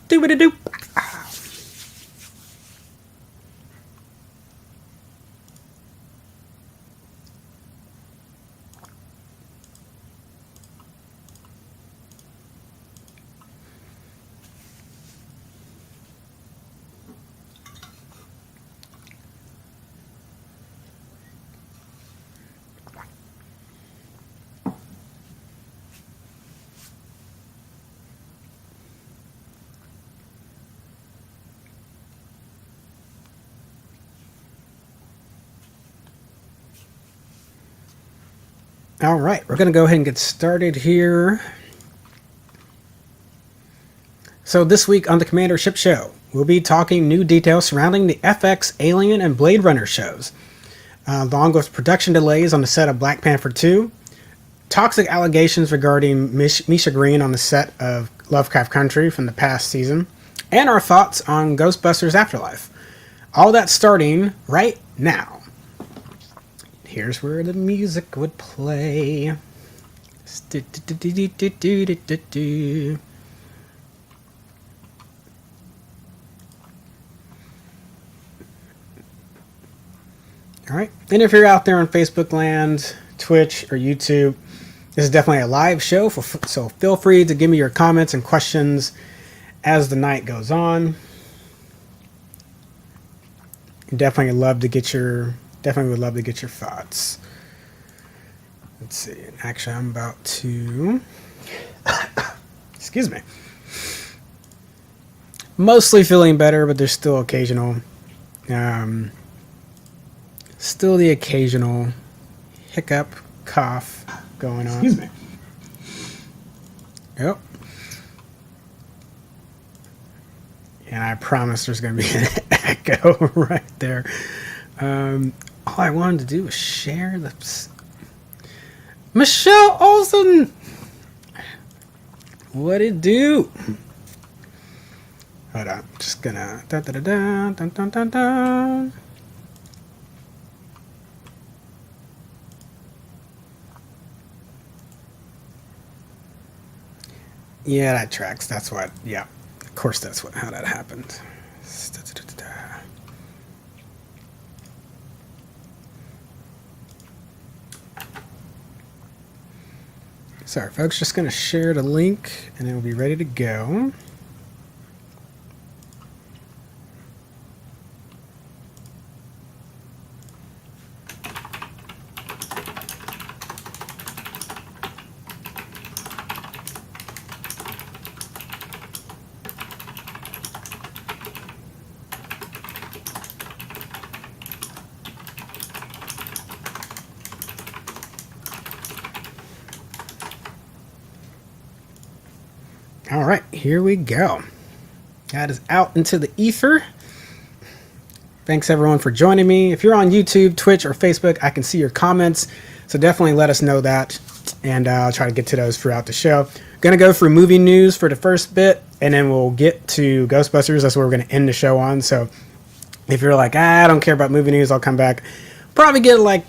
Do-ba-da-do. All right, we're going to go ahead and get started here. So this week on the Commander Shipp Show, we'll be talking new details surrounding the FX, Alien, and Blade Runner shows, along with production delays on the set of Black Panther 2, toxic allegations regarding Misha Green on the set of Lovecraft Country from the past season, and our thoughts on Ghostbusters Afterlife. All that starting right now. Here's where the music would play. Alright, and if you're out there on Facebook land, Twitch, or YouTube, this is definitely a live show, so feel free to give me your comments and questions as the night goes on. Definitely would love to get your thoughts. Let's see. Actually, I'm about to... Excuse me. Mostly feeling better, but there's still occasional... still the occasional hiccup, cough going on. Excuse me. Yep. And I promise there's going to be an echo right there. All I wanted to do was share the... Michelle Olsen! What'd it do? Hold on. Just gonna... Dun, dun, dun, dun, dun, dun, dun. Yeah, that tracks. That's what... Yeah. Of course that's how that happened. Sorry, folks. Just going to share the link, and it'll be ready to go. All right, here we go. That is out into the ether. Thanks everyone for joining me. If you're on YouTube, Twitch, or Facebook, I can see your comments. So definitely let us know that. And I'll try to get to those throughout the show. Going to go through movie news for the first bit. And then we'll get to Ghostbusters. That's where we're going to end the show on. So if you're like, I don't care about movie news, I'll come back. Probably get like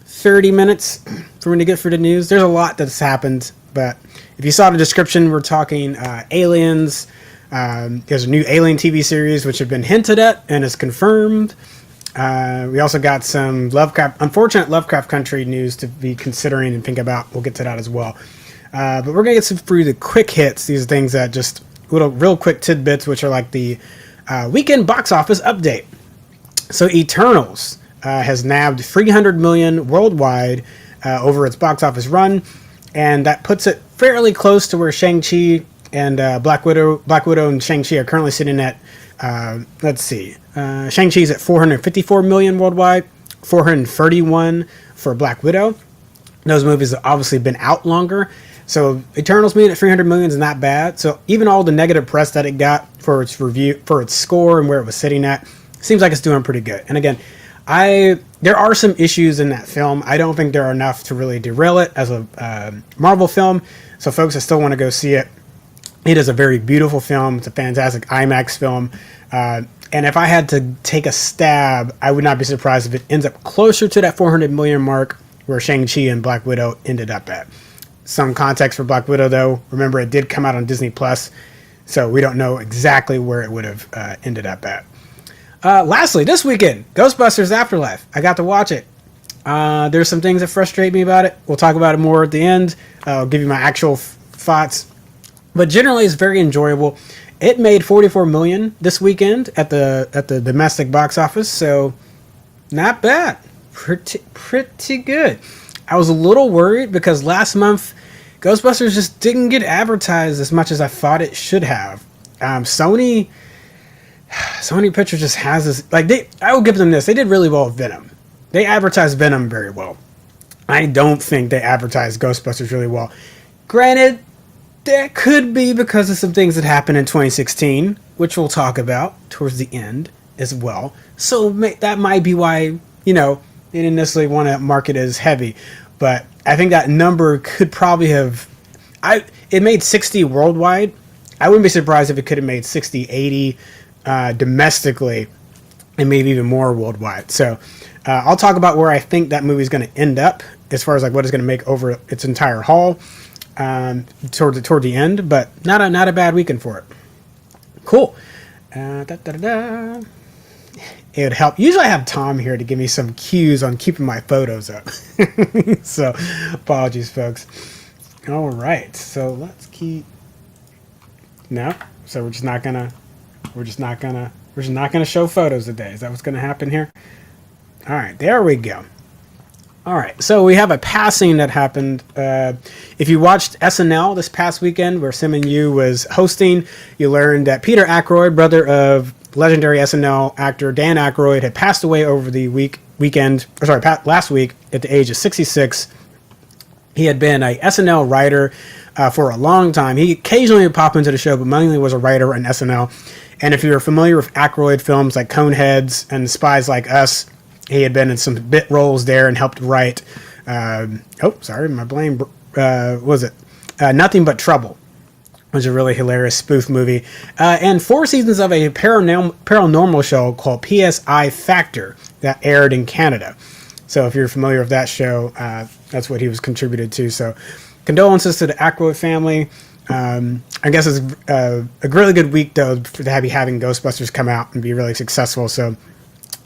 30 minutes for me to get through the news. There's a lot that's happened. But if you saw the description, we're talking aliens. There's a new Alien TV series which have been hinted at and is confirmed. We also got some unfortunate Lovecraft Country news to be considering and think about. We'll get to that as well. But we're going to get through the quick hits. These are things that just real quick tidbits, which are like the weekend box office update. So Eternals has nabbed $300 million worldwide over its box office run. And that puts it fairly close to where Shang-Chi and Black Widow and Shang-Chi are currently sitting at, let's see. Shang-Chi's at $454 million worldwide, $431 for Black Widow. Those movies have obviously been out longer. So Eternals being at $300 million is not bad. So even all the negative press that it got for its review, for its score and where it was sitting at, seems like it's doing pretty good. And again, there are some issues in that film. I don't think there are enough to really derail it as a Marvel film. So folks, I still want to go see it. It is a very beautiful film. It's a fantastic IMAX film. And if I had to take a stab, I would not be surprised if it ends up closer to that 400 million mark where Shang-Chi and Black Widow ended up at. Some context for Black Widow, though. Remember, it did come out on Disney Plus So we don't know exactly where it would have ended up at. Lastly, this weekend, Ghostbusters Afterlife. I got to watch it. There's some things that frustrate me about it. We'll talk about it more at the end. I'll give you my actual thoughts. But generally, it's very enjoyable. It made $44 million this weekend at the domestic box office, so not bad. Pretty good. I was a little worried because last month Ghostbusters just didn't get advertised as much as I thought it should have. Sony Pictures just has this, like, I will give them this. They did really well with Venom. They advertised Venom very well. I don't think they advertised Ghostbusters really well. Granted, that could be because of some things that happened in 2016, which we'll talk about towards the end as well. So that might be why, they didn't necessarily want to market as heavy. But I think that number could probably have... It made 60 worldwide. I wouldn't be surprised if it could have made 60, 80 domestically, and maybe even more worldwide. So I'll talk about where I think that movie is going to end up as far as like what it's going to make over its entire haul toward the end. But not a bad weekend for it. Cool. It would help. Usually I have Tom here to give me some cues on keeping my photos up. So apologies, folks. All right. So let's keep... No. So we're just not gonna show photos today. Is that what's gonna happen here? All right. There we go. All right. So we have a passing that happened. If you watched SNL this past weekend where Sim and You was hosting, you learned that Peter Aykroyd, brother of legendary SNL actor Dan Aykroyd, had passed away over the last week at the age of 66. He had been a SNL writer for a long time. He occasionally would pop into the show, but mainly was a writer on SNL. And if you're familiar with Aykroyd films like Coneheads and Spies Like Us, he had been in some bit roles there and helped write. My brain was it Nothing But Trouble, which is a really hilarious spoof movie, and 4 seasons of a paranormal show called PSI Factor that aired in Canada. So if you're familiar with that show, that's what he was contributed to. So condolences to the Aykroyd family. I guess it's a really good week, though, to be having Ghostbusters come out and be really successful. So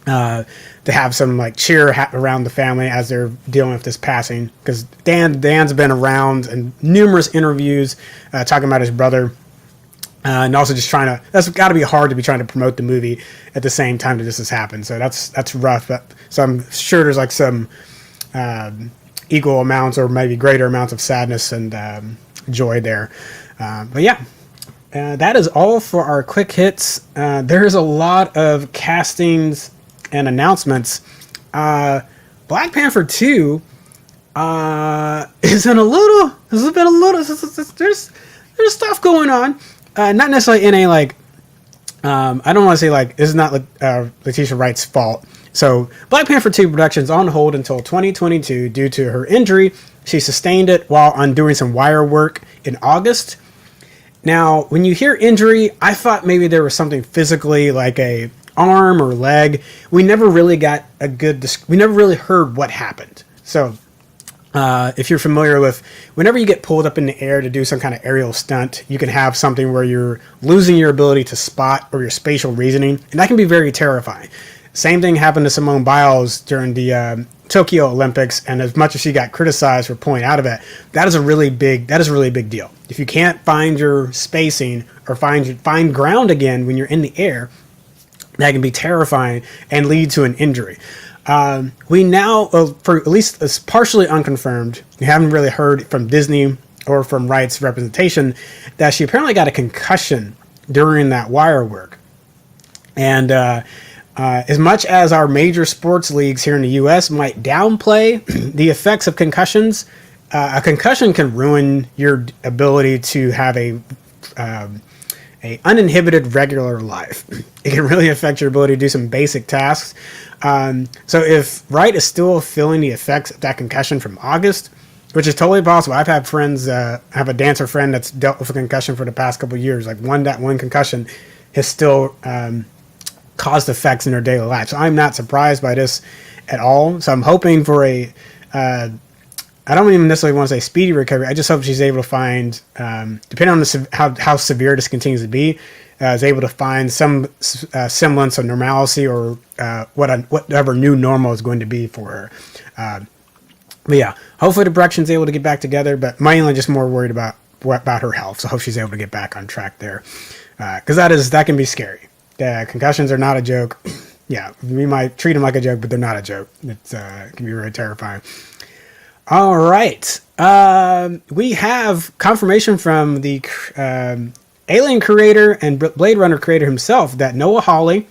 to have some like cheer around the family as they're dealing with this passing, because Dan's been around in numerous interviews talking about his brother, and also just that's got to be hard to be trying to promote the movie at the same time that this has happened. So that's rough. But so I'm sure there's like some equal amounts or maybe greater amounts of sadness and joy there. But yeah. That is all for our quick hits. There's a lot of castings and announcements. Black Panther 2 is in a little. There's stuff going on. Not necessarily in a like. I don't want to say like this is not Letitia Wright's fault. So Black Panther 2 production is on hold until 2022 due to her injury. She sustained it while doing some wire work in August. Now, when you hear injury, I thought maybe there was something physically like a arm or leg. We never really got we never really heard what happened. So if you're familiar with, whenever you get pulled up in the air to do some kind of aerial stunt, you can have something where you're losing your ability to spot or your spatial reasoning, and that can be very terrifying. Same thing happened to Simone Biles during the Tokyo Olympics, and as much as she got criticized for pulling out of it, that is a really big deal. If you can't find your spacing or find ground again when you're in the air, that can be terrifying and lead to an injury. We now, for at least it's partially unconfirmed, we haven't really heard from Disney or from Wright's representation that she apparently got a concussion during that wire work. And as much as our major sports leagues here in the U.S. might downplay the effects of concussions, a concussion can ruin your ability to have a uninhibited regular life. It can really affect your ability to do some basic tasks. So if Wright is still feeling the effects of that concussion from August, which is totally possible. I've had friends, I have a dancer friend that's dealt with a concussion for the past couple of years. Like that one concussion has still caused effects in their daily life. So I'm not surprised by this at all. So I'm hoping for a I don't even necessarily want to say speedy recovery. I just hope she's able to find, depending on how severe this continues to be, is able to find some semblance of normalcy or whatever new normal is going to be for her. But yeah, hopefully the production's able to get back together. But mainly just more worried about her health. So I hope she's able to get back on track there, because that can be scary. Concussions are not a joke. Yeah, we might treat them like a joke, but they're not a joke. It can be very terrifying. All right. We have confirmation from the Alien creator and Blade Runner creator himself that Noah Hawley,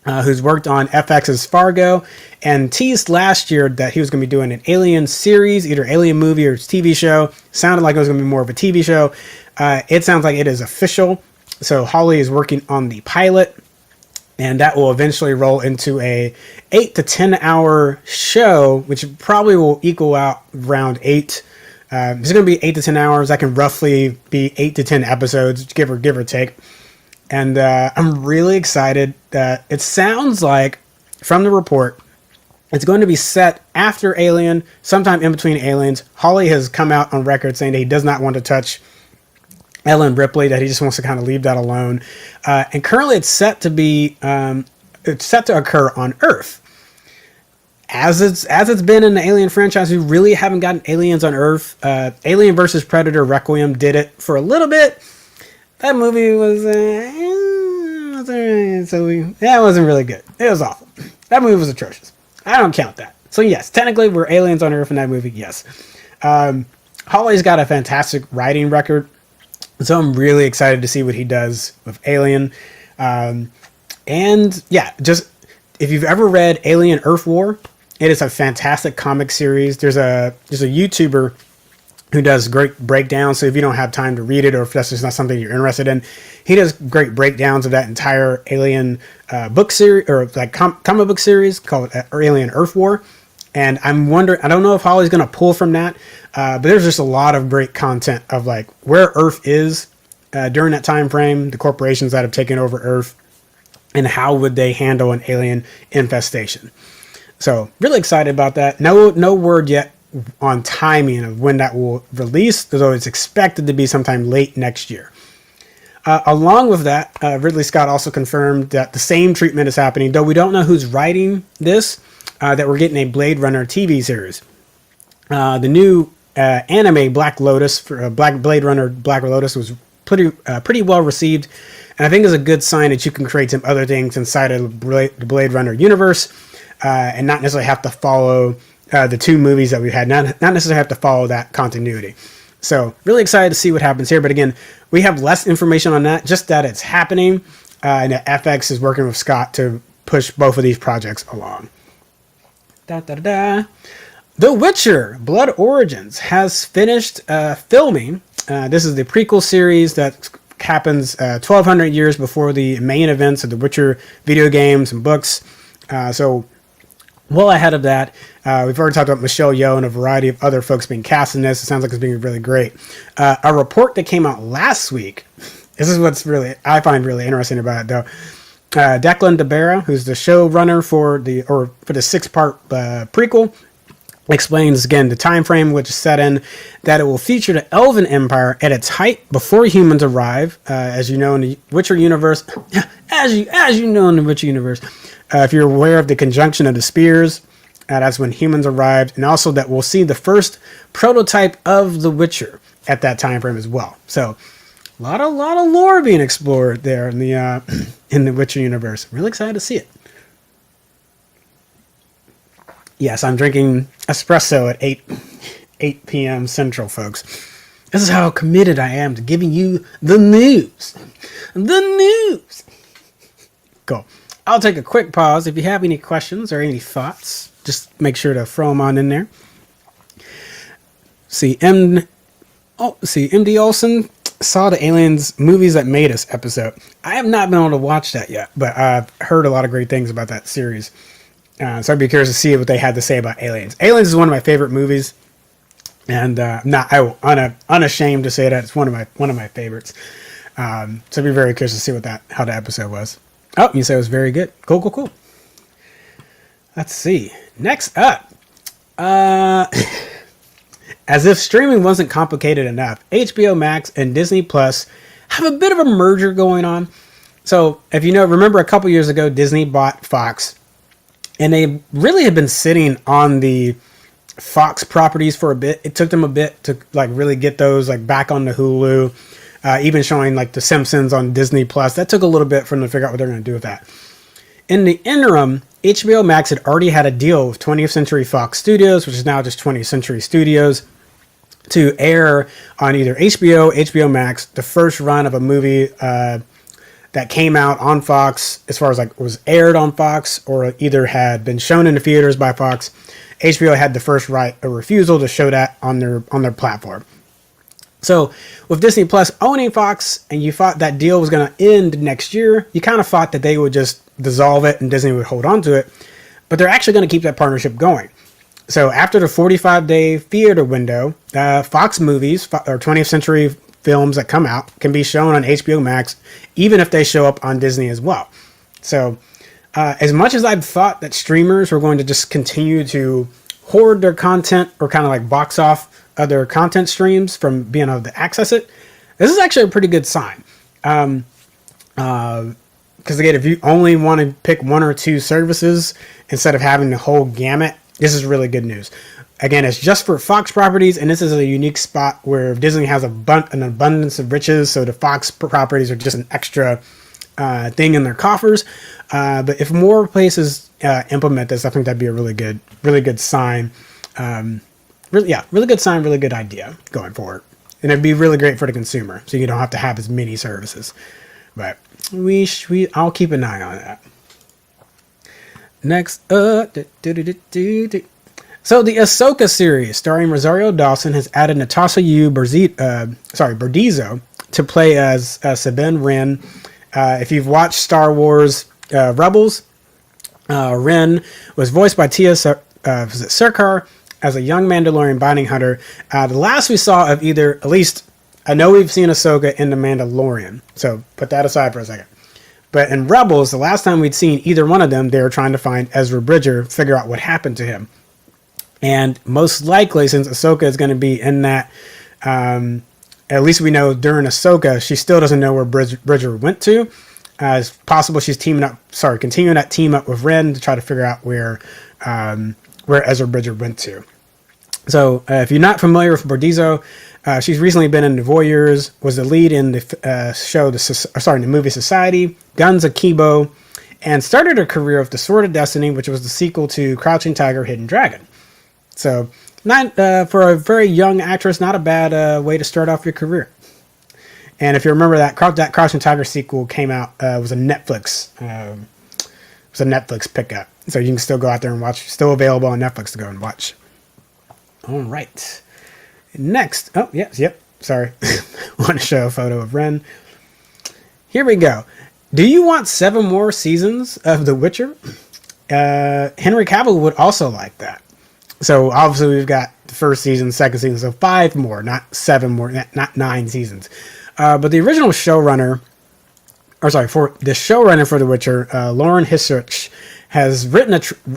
who's worked on FX's Fargo and teased last year that he was going to be doing an Alien series, either Alien movie or TV show. Sounded like it was going to be more of a TV show. It sounds like it is official. So Hawley is working on the pilot, and that will eventually roll into a 8 to 10 hour show, which probably will equal out around 8. It's going to be 8 to 10 hours. That can roughly be 8 to 10 episodes, give or take. And I'm really excited that it sounds like, from the report, it's going to be set after Alien, sometime in between Aliens. Hawley has come out on record saying that he does not want to touch Ellen Ripley, that he just wants to kind of leave that alone. And currently it's set to be, it's set to occur on Earth. As it's been in the Alien franchise, we really haven't gotten aliens on Earth. Alien versus Predator Requiem did it for a little bit. That movie was, it wasn't really good. It was awful. That movie was atrocious. I don't count that. So yes, technically we're aliens on Earth in that movie, yes. Hawley's got a fantastic writing record. So I'm really excited to see what he does with Alien. And yeah, just if you've ever read Alien Earth War, it is a fantastic comic series. There's a YouTuber who does great breakdowns. So if you don't have time to read it, or if that's just not something you're interested in, he does great breakdowns of that entire Alien book series, or like comic book series called Alien Earth War. And I'm wondering, I don't know if Hawley's going to pull from that, but there's just a lot of great content of like where Earth is during that time frame, the corporations that have taken over Earth, and how would they handle an alien infestation. So really excited about that. No word yet on timing of when that will release, though it's expected to be sometime late next year. Along with that, Ridley Scott also confirmed that the same treatment is happening, though we don't know who's writing this, that we're getting a Blade Runner TV series. The new anime Black Lotus, for Blade Runner Black Lotus, was pretty well received, and I think is a good sign that you can create some other things inside of the Blade Runner universe, and not necessarily have to follow the two movies that we've had, not necessarily have to follow that continuity. So really excited to see what happens here. But again, we have less information on that, just that it's happening, and that FX is working with Scott to push both of these projects along. The Witcher Blood Origins has finished filming. This is the prequel series that happens 1,200 years before the main events of the Witcher video games and books. So well ahead of that. We've already talked about Michelle Yeoh and a variety of other folks being cast in this. It sounds like it's being really great. A report that came out last week, this is what's I find really interesting about it, though. Declan DeBarra, who's the showrunner for the 6-part prequel, explains again the time frame which is set in, that it will feature the Elven Empire at its height before humans arrive, as you know in the Witcher universe. As you know in the Witcher universe, if you're aware of the conjunction of the spears, that's when humans arrived, and also that we'll see the first prototype of the Witcher at that time frame as well. So a lot of lore being explored there in the Witcher universe. Really excited to see it. Yes, I'm drinking espresso at 8 p.m. Central, folks. This is how committed I am to giving you the news. The news. Cool. I'll take a quick pause. If you have any questions or any thoughts, just make sure to throw them on in there. MD Olsen saw the Aliens Movies That Made Us episode. I have not been able to watch that yet, but I've heard a lot of great things about that series. So I'd be curious to see what they had to say about Aliens. Aliens is one of my favorite movies, and unashamed to say that it's one of my favorites. So I'd be very curious to see how the episode was. Oh, you say it was very good. Cool. Let's see. Next up, As if streaming wasn't complicated enough, HBO Max and Disney Plus have a bit of a merger going on. So, if you know, remember a couple years ago, Disney bought Fox, and they really had been sitting on the Fox properties for a bit. It took them a bit to like really get those like back on the Hulu, even showing like The Simpsons on Disney Plus. That took a little bit for them to figure out what they're going to do with that. In the interim, HBO Max had already had a deal with 20th Century Fox Studios, which is now just 20th Century Studios, to air on either HBO Max, the first run of a movie that came out on Fox, as far as like was aired on Fox or either had been shown in the theaters by Fox. HBO had the first right of refusal to show that on their platform. So with Disney Plus owning Fox, and you thought that deal was going to end next year, you kind of thought that they would just dissolve it and Disney would hold on to it, but they're actually going to keep that partnership going. So after the 45-day theater window, Fox movies or 20th Century films that come out can be shown on HBO Max, even if they show up on Disney as well. So as much as I've thought that streamers were going to just continue to hoard their content or kind of like box off other content streams from being able to access it, this is actually a pretty good sign. Because again, if you only want to pick one or two services instead of having the whole gamut, this is really good news. Again, it's just for Fox properties, and this is a unique spot where Disney has an abundance of riches, so the Fox properties are just an extra thing in their coffers. But if more places implement this, I think that'd be a really good sign. Really good sign, really good idea going forward. And it'd be really great for the consumer, so you don't have to have as many services. But I'll keep an eye on that. Next up, so the Ahsoka series starring Rosario Dawson has added Natasha Bordizzo to play as Sabine Wren. If you've watched Star Wars Rebels, Wren was voiced by Tia Serkar as a young Mandalorian bounty hunter. The last we saw of either, at least I know we've seen Ahsoka in The Mandalorian, so put that aside for a second. But in Rebels, the last time we'd seen either one of them, they were trying to find Ezra Bridger, figure out what happened to him. And most likely, since Ahsoka is going to be in that, at least we know during Ahsoka, she still doesn't know where Bridger went to. It's possible she's continuing that team up with Ren to try to figure out where Ezra Bridger went to. So if you're not familiar with Bordizzo, she's recently been in The Voyeurs, was the lead in the movie Society, Guns Akimbo, and started her career with The Sword of Destiny, which was the sequel to Crouching Tiger, Hidden Dragon. So, not for a very young actress, not a bad way to start off your career. And if you remember that Crouching Tiger sequel came out, was a Netflix pickup, so you can still go out there and watch. Still available on Netflix to go and watch. All right. Next, sorry, want to show a photo of Ren. Here we go. Do you want 7 more seasons of The Witcher? Henry Cavill would also like that. So obviously we've got the first season, second season, so 5 more, not 7 more, not 9 seasons. But the original showrunner, for the showrunner for The Witcher, Lauren Hissrich, has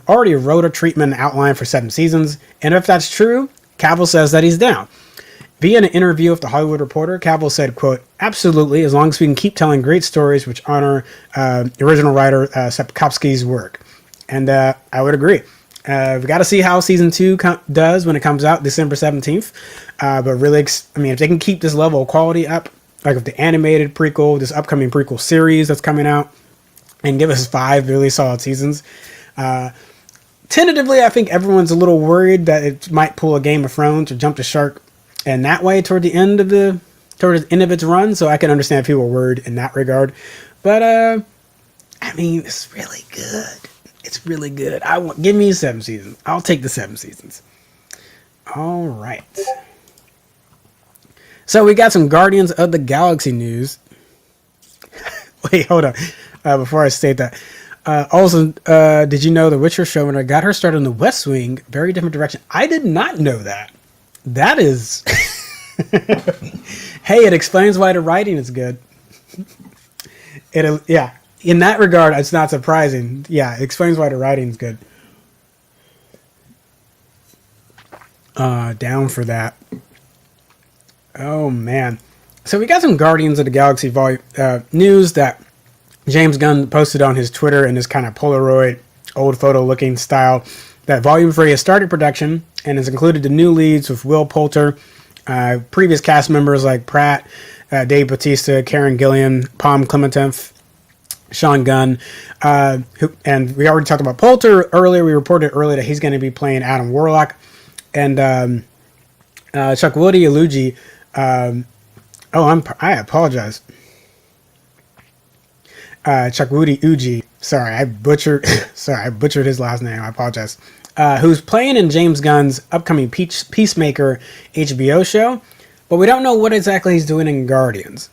already wrote a treatment outline for 7 seasons, and if that's true, Cavill says that he's down. Via an interview with The Hollywood Reporter, Cavill said, quote, "Absolutely, as long as we can keep telling great stories which honor original writer Sapkowski's work." And I would agree. We've got to see how season 2 does when it comes out December 17th. But really, if they can keep this level of quality up, like with the animated prequel, this upcoming prequel series that's coming out, and give us 5 really solid seasons. Tentatively, I think everyone's a little worried that it might pull a Game of Thrones or jump the shark in that way toward the end of its run. So I can understand if people are worried in that regard. But it's really good. It's really good. Give me 7 seasons. I'll take the 7 seasons. All right. So we got some Guardians of the Galaxy news. Wait, hold on. Before I state that. Also, did you know the Witcher showrunner got her start in The West Wing? Very different direction. I did not know that. That is... Hey, it explains why the writing is good. Yeah. In that regard, it's not surprising. Yeah, it explains why the writing is good. down for that. Oh man. So we got some Guardians of the Galaxy news that James Gunn posted on his Twitter in this kind of Polaroid, old photo looking style, that Volume 3 has started production and has included the new leads with Will Poulter, previous cast members like Pratt, Dave Bautista, Karen Gillan, Palm Clementif, Sean Gunn, and we already talked about Poulter earlier. We reported earlier that he's going to be playing Adam Warlock, and Chukwudi Iluji. I apologize. Chukwudi Uji. Sorry, I butchered his last name. I apologize. Who's playing in James Gunn's upcoming Peacemaker HBO show, but we don't know what exactly he's doing in Guardians.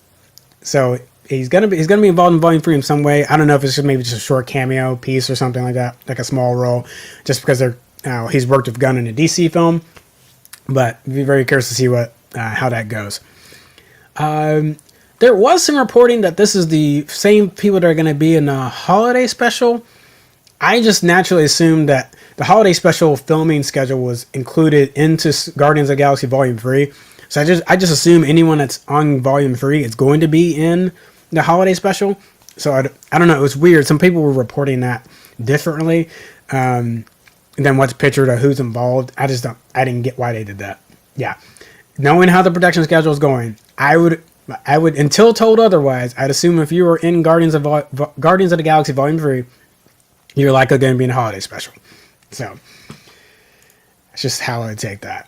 So he's gonna be involved in Volume 3 in some way. I don't know if it's just maybe just a short cameo piece or something like that, like a small role, just because he's worked with Gunn in a DC film. But I'd be very curious to see how that goes. There was some reporting that this is the same people that are going to be in a holiday special. I just naturally assumed that the holiday special filming schedule was included into Guardians of the Galaxy Volume 3. So I just assume anyone that's on Volume 3 is going to be in the holiday special. So I don't know. It was weird. Some people were reporting that differently than what's pictured or who's involved. I didn't get why they did that. Yeah. Knowing how the production schedule is going, I would, until told otherwise, I'd assume if you were in Guardians of the Galaxy Volume 3, you're likely going to be in a holiday special. So that's just how I would take that.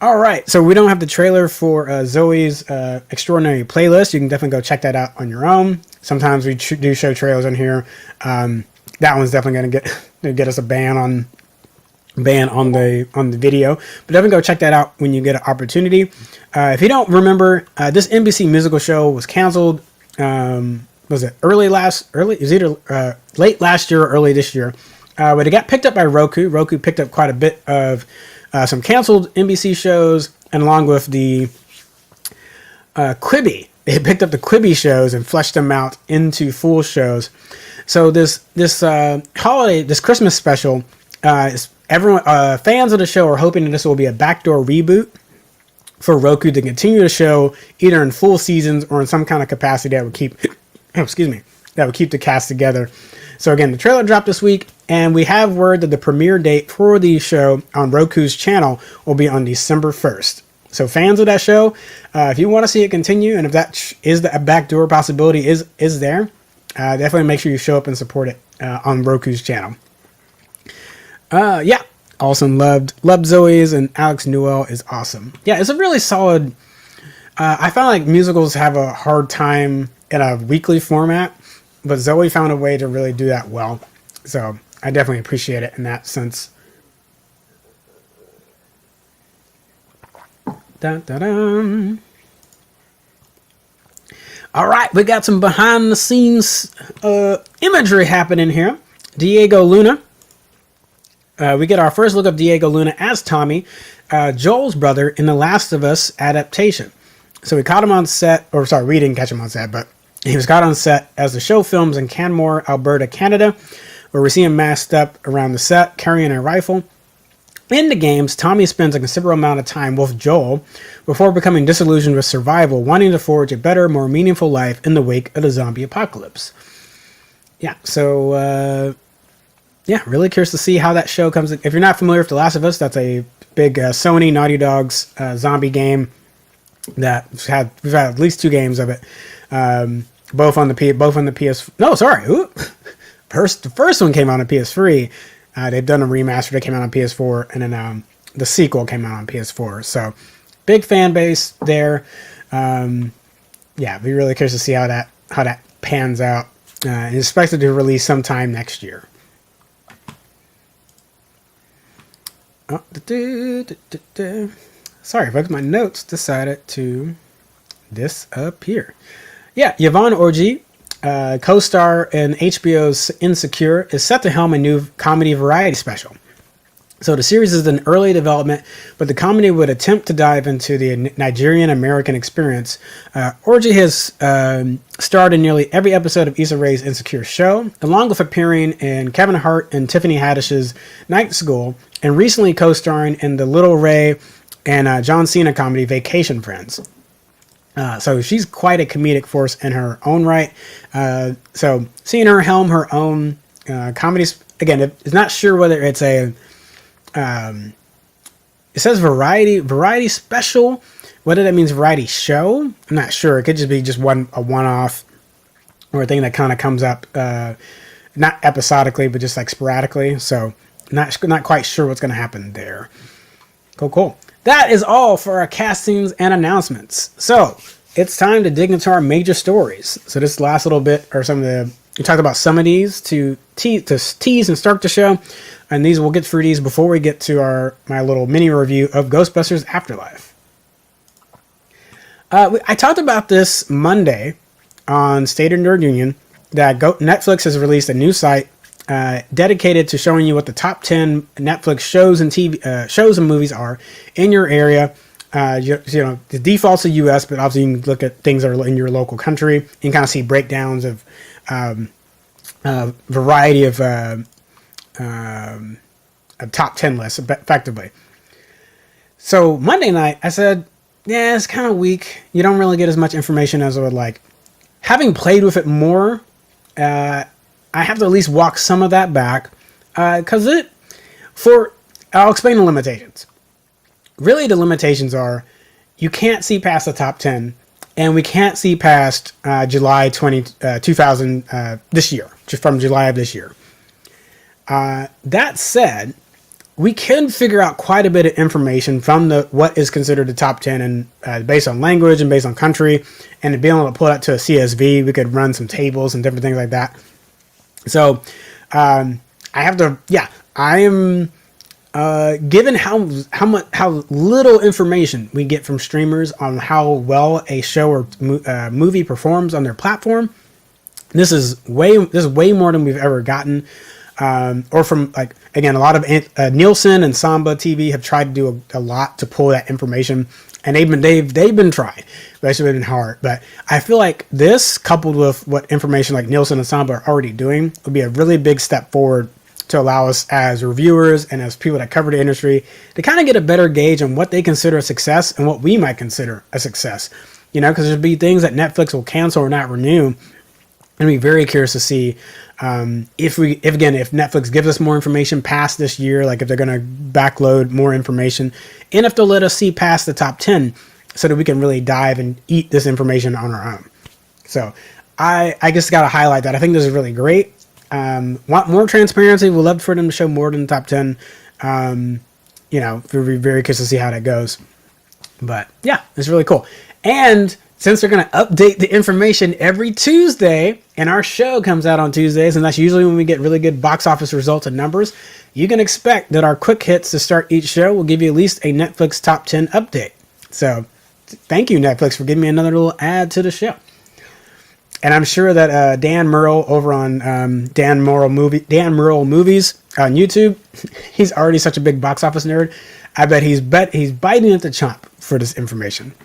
All right, so we don't have the trailer for Zoe's Extraordinary Playlist. You can definitely go check that out on your own. Sometimes we do show trailers on here. That one's definitely going to get us a ban on the video, but definitely go check that out when you get an opportunity. If you don't remember, this NBC musical show was canceled. Was it late last year or early this year? But it got picked up by Roku. Roku picked up quite a bit of some canceled NBC shows, and along with the Quibi, they picked up the Quibi shows and fleshed them out into full shows. So this Christmas special, fans of the show are hoping that this will be a backdoor reboot for Roku to continue the show either in full seasons or in some kind of capacity that would keep the cast together. So again, the trailer dropped this week, and we have word that the premiere date for the show on Roku's channel will be on December 1st. So fans of that show, if you want to see it continue, and if that is the backdoor possibility is there, definitely make sure you show up and support it on Roku's channel. Yeah, awesome. Loved Zoe's, and Alex Newell is awesome. Yeah, it's a really solid. I found like musicals have a hard time in a weekly format, but Zoe found a way to really do that well. So I definitely appreciate it in that sense. Dun, dun, dun. All right, we got some behind the scenes imagery happening here. Diego Luna. We get our first look of Diego Luna as Tommy, Joel's brother in the Last of Us adaptation. So we caught him on set, we didn't catch him on set, but he was caught on set as the show films in Canmore, Alberta, Canada, where we see him masked up around the set, carrying a rifle. In the games, Tommy spends a considerable amount of time with Joel before becoming disillusioned with survival, wanting to forge a better, more meaningful life in the wake of the zombie apocalypse. Yeah, so really curious to see how that show comes. If you're not familiar with The Last of Us, that's a big Sony Naughty Dog's zombie game that we've had at least 2 games of it, both on the PS. No, sorry, the first one came out on PS3. They've done a remaster that came out on PS4, and then the sequel came out on PS4. So big fan base there. Be really curious to see how that pans out. And it's expected to release sometime next year. Oh, sorry, folks, my notes decided to disappear. Yeah, Yvonne Orji, co-star in HBO's Insecure, is set to helm a new comedy variety special. So the series is in early development, but the comedy would attempt to dive into the Nigerian American experience. Orji has starred in nearly every episode of Issa Rae's Insecure show, along with appearing in Kevin Hart and Tiffany Haddish's Night School, and recently co-starring in the Little Ray and John Cena comedy Vacation Friends. So she's quite a comedic force in her own right. So seeing her helm her own comedies, again, it's not sure whether it's a... it says variety special. Whether that means variety show, I'm not sure. It could just be just a one-off, or a thing that kind of comes up, not episodically, but just like sporadically. So not quite sure what's going to happen there. Cool. That is all for our castings and announcements. So it's time to dig into our major stories. So this last little bit, or we talked about some of these to tease and start the show. And we'll get through these before we get to my little mini review of Ghostbusters Afterlife. I talked about this Monday on State of Nerd Union that Netflix has released a new site dedicated to showing you what the top 10 Netflix shows and movies are in your area. The default's the U.S., but obviously you can look at things that are in your local country. You can kind of see breakdowns of variety of a top 10 list effectively. So Monday night I said, yeah, it's kind of weak. You don't really get as much information as I would like. Having played with it more, I have to at least walk some of that back, because I'll explain the limitations. Really, the limitations are you can't see past the top 10, and we can't see past July 2000 this year, just from July of this year. That said, we can figure out quite a bit of information from what is considered the top 10, and based on language and based on country, and being able to pull that to a CSV, we could run some tables and different things like that. So I am given how little information we get from streamers on how well a show or movie performs on their platform. This is way more than we've ever gotten. Or from, like, again, a lot of Nielsen and Samba TV have tried to do a lot to pull that information, and they've been trying, but it's been hard. But I feel like this, coupled with what information like Nielsen and Samba are already doing, would be a really big step forward to allow us as reviewers and as people that cover the industry to kind of get a better gauge on what they consider a success and what we might consider a success. Because there'll be things that Netflix will cancel or not renew. And be very curious to see if Netflix gives us more information past this year, like if they're going to backload more information, and if they'll let us see past the top 10 so that we can really dive and eat this information on our own. So I just got to highlight that. I think this is really great. Want more transparency. We'd love for them to show more than the top 10. We'll be very curious to see how that goes. But yeah, it's really cool. And since they're going to update the information every Tuesday, and our show comes out on Tuesdays, and that's usually when we get really good box office results and numbers, you can expect that our quick hits to start each show will give you at least a Netflix top 10 update. So thank you, Netflix, for giving me another little add to the show. And I'm sure that Dan Murrell over on Dan Murrell Movies on YouTube, he's already such a big box office nerd. I bet he's biting at the chomp for this information.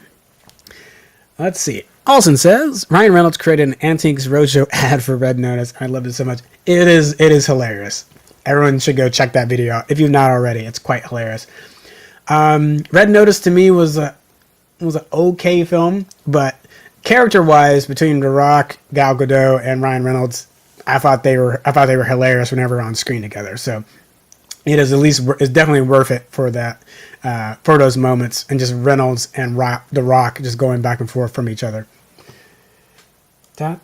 Let's see. Olsen says Ryan Reynolds created an Antiques Roadshow ad for Red Notice. I love it so much. It is hilarious. Everyone should go check that video out if you've not already. It's quite hilarious. Red Notice to me was an okay film, but character-wise, between The Rock, Gal Gadot, and Ryan Reynolds, I thought they were hilarious whenever on screen together. So it's definitely worth it for that, for those moments, and just Reynolds and The Rock just going back and forth from each other. All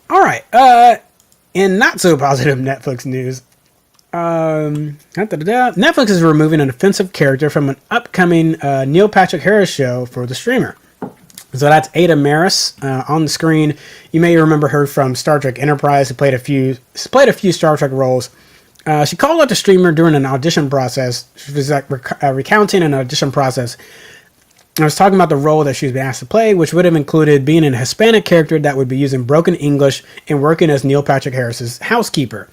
right. In not so positive Netflix news, Netflix is removing an offensive character from an upcoming Neil Patrick Harris show for the streamer. So that's Ada Maris on the screen. You may remember her from Star Trek Enterprise, who played a few Star Trek roles. She called out the streamer during an audition process. She was recounting an audition process. I was talking about the role that she was being asked to play, which would have included being a Hispanic character that would be using broken English and working as Neil Patrick Harris's housekeeper.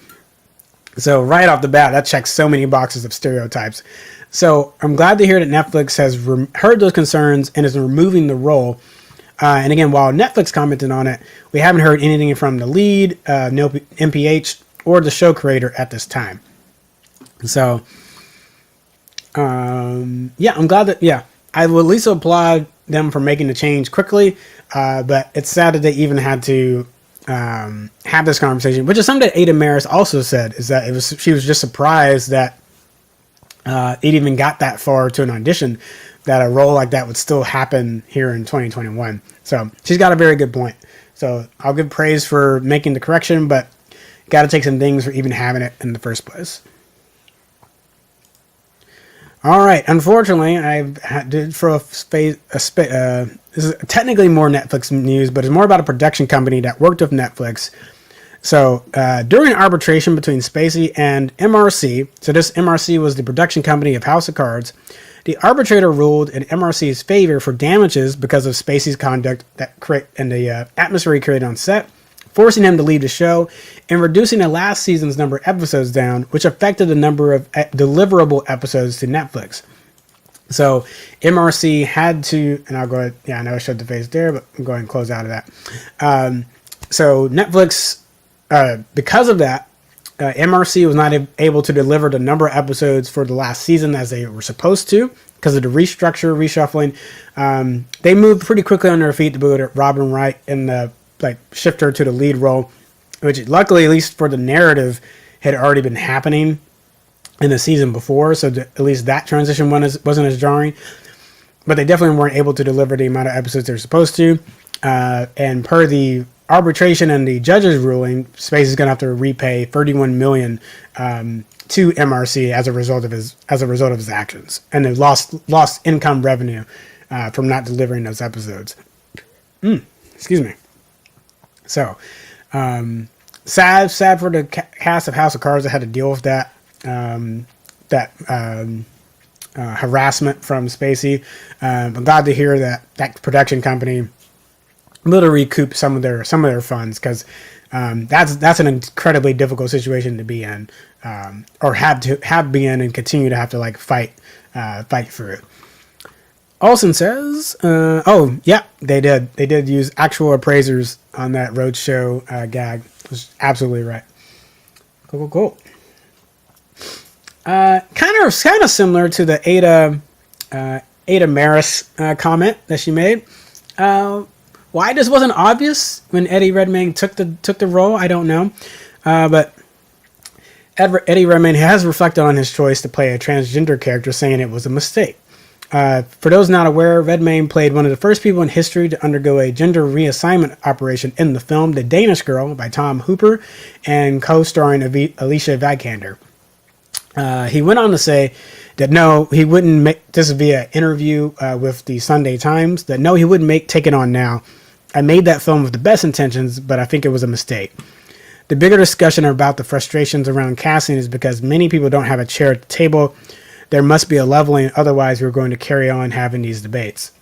So right off the bat, that checks so many boxes of stereotypes. So I'm glad to hear that Netflix has heard those concerns and is removing the role. And again, while Netflix commented on it, we haven't heard anything from the lead, no MPH, or the show creator at this time. So, yeah, I'm glad that, yeah, I will at least applaud them for making the change quickly. But it's sad that they even had to have this conversation, which is something that Ada Maris also said, is that she was just surprised that it even got that far to an audition, that a role like that would still happen here in 2021. So she's got a very good point. So I'll give praise for making the correction, but got to take some things for even having it in the first place. All right. Unfortunately, I did throw this is technically more Netflix news, but it's more about a production company that worked with Netflix. So during arbitration between Spacey and MRC, so this MRC was the production company of House of Cards, the arbitrator ruled in MRC's favor for damages because of Spacey's conduct and the atmosphere he created on set, forcing him to leave the show and reducing the last season's number of episodes down, which affected the number of deliverable episodes to Netflix. So MRC had to, and I'll go ahead, yeah, I know I showed the face there, but I'm going to close out of that. So Netflix, because of that, MRC was not able to deliver the number of episodes for the last season as they were supposed to because of the reshuffling. They moved pretty quickly on their feet to put Robin Wright in the shift her to the lead role, which luckily, at least for the narrative, had already been happening in the season before, so at least that transition wasn't as jarring. But they definitely weren't able to deliver the amount of episodes they're supposed to. And per the arbitration and the judge's ruling, Space is going to have to repay $31 million to MRC as a result of his actions, and they lost income revenue from not delivering those episodes. Excuse me. So, sad for the cast of House of Cards that had to deal with that harassment from Spacey. I'm glad to hear that production company able to recoup some of their funds, because that's an incredibly difficult situation to be in, or have been in and continue to have to fight through it. Olsen says, oh yeah, they did use actual appraisers on that roadshow gag. It was absolutely right. Cool. Kind of similar to the Ada Maris comment that she made. Why this wasn't obvious when Eddie Redmayne took the role, I don't know. But Eddie Redmayne has reflected on his choice to play a transgender character, saying it was a mistake. For those not aware, Redmayne played one of the first people in history to undergo a gender reassignment operation in the film The Danish Girl by Tom Hooper and co-starring Alicia Vikander. He went on to say that no, he wouldn't make this via interview with the Sunday Times, that no, he wouldn't take it on now. I made that film with the best intentions, but I think it was a mistake. The bigger discussion about the frustrations around casting is because many people don't have a chair at the table. There must be a leveling, otherwise we're going to carry on having these debates.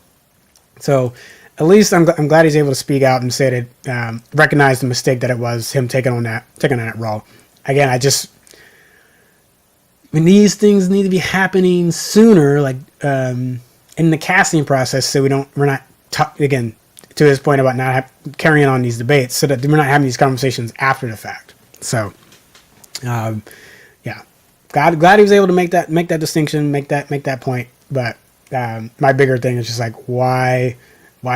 So at least I'm glad he's able to speak out and say that, recognize the mistake that it was him taking on that role. Again, when these things need to be happening sooner, in the casting process, so we're not again, to his point about not carrying on these debates, so that we're not having these conversations after the fact. So, yeah, glad he was able to make that distinction, make that point. But my bigger thing is just why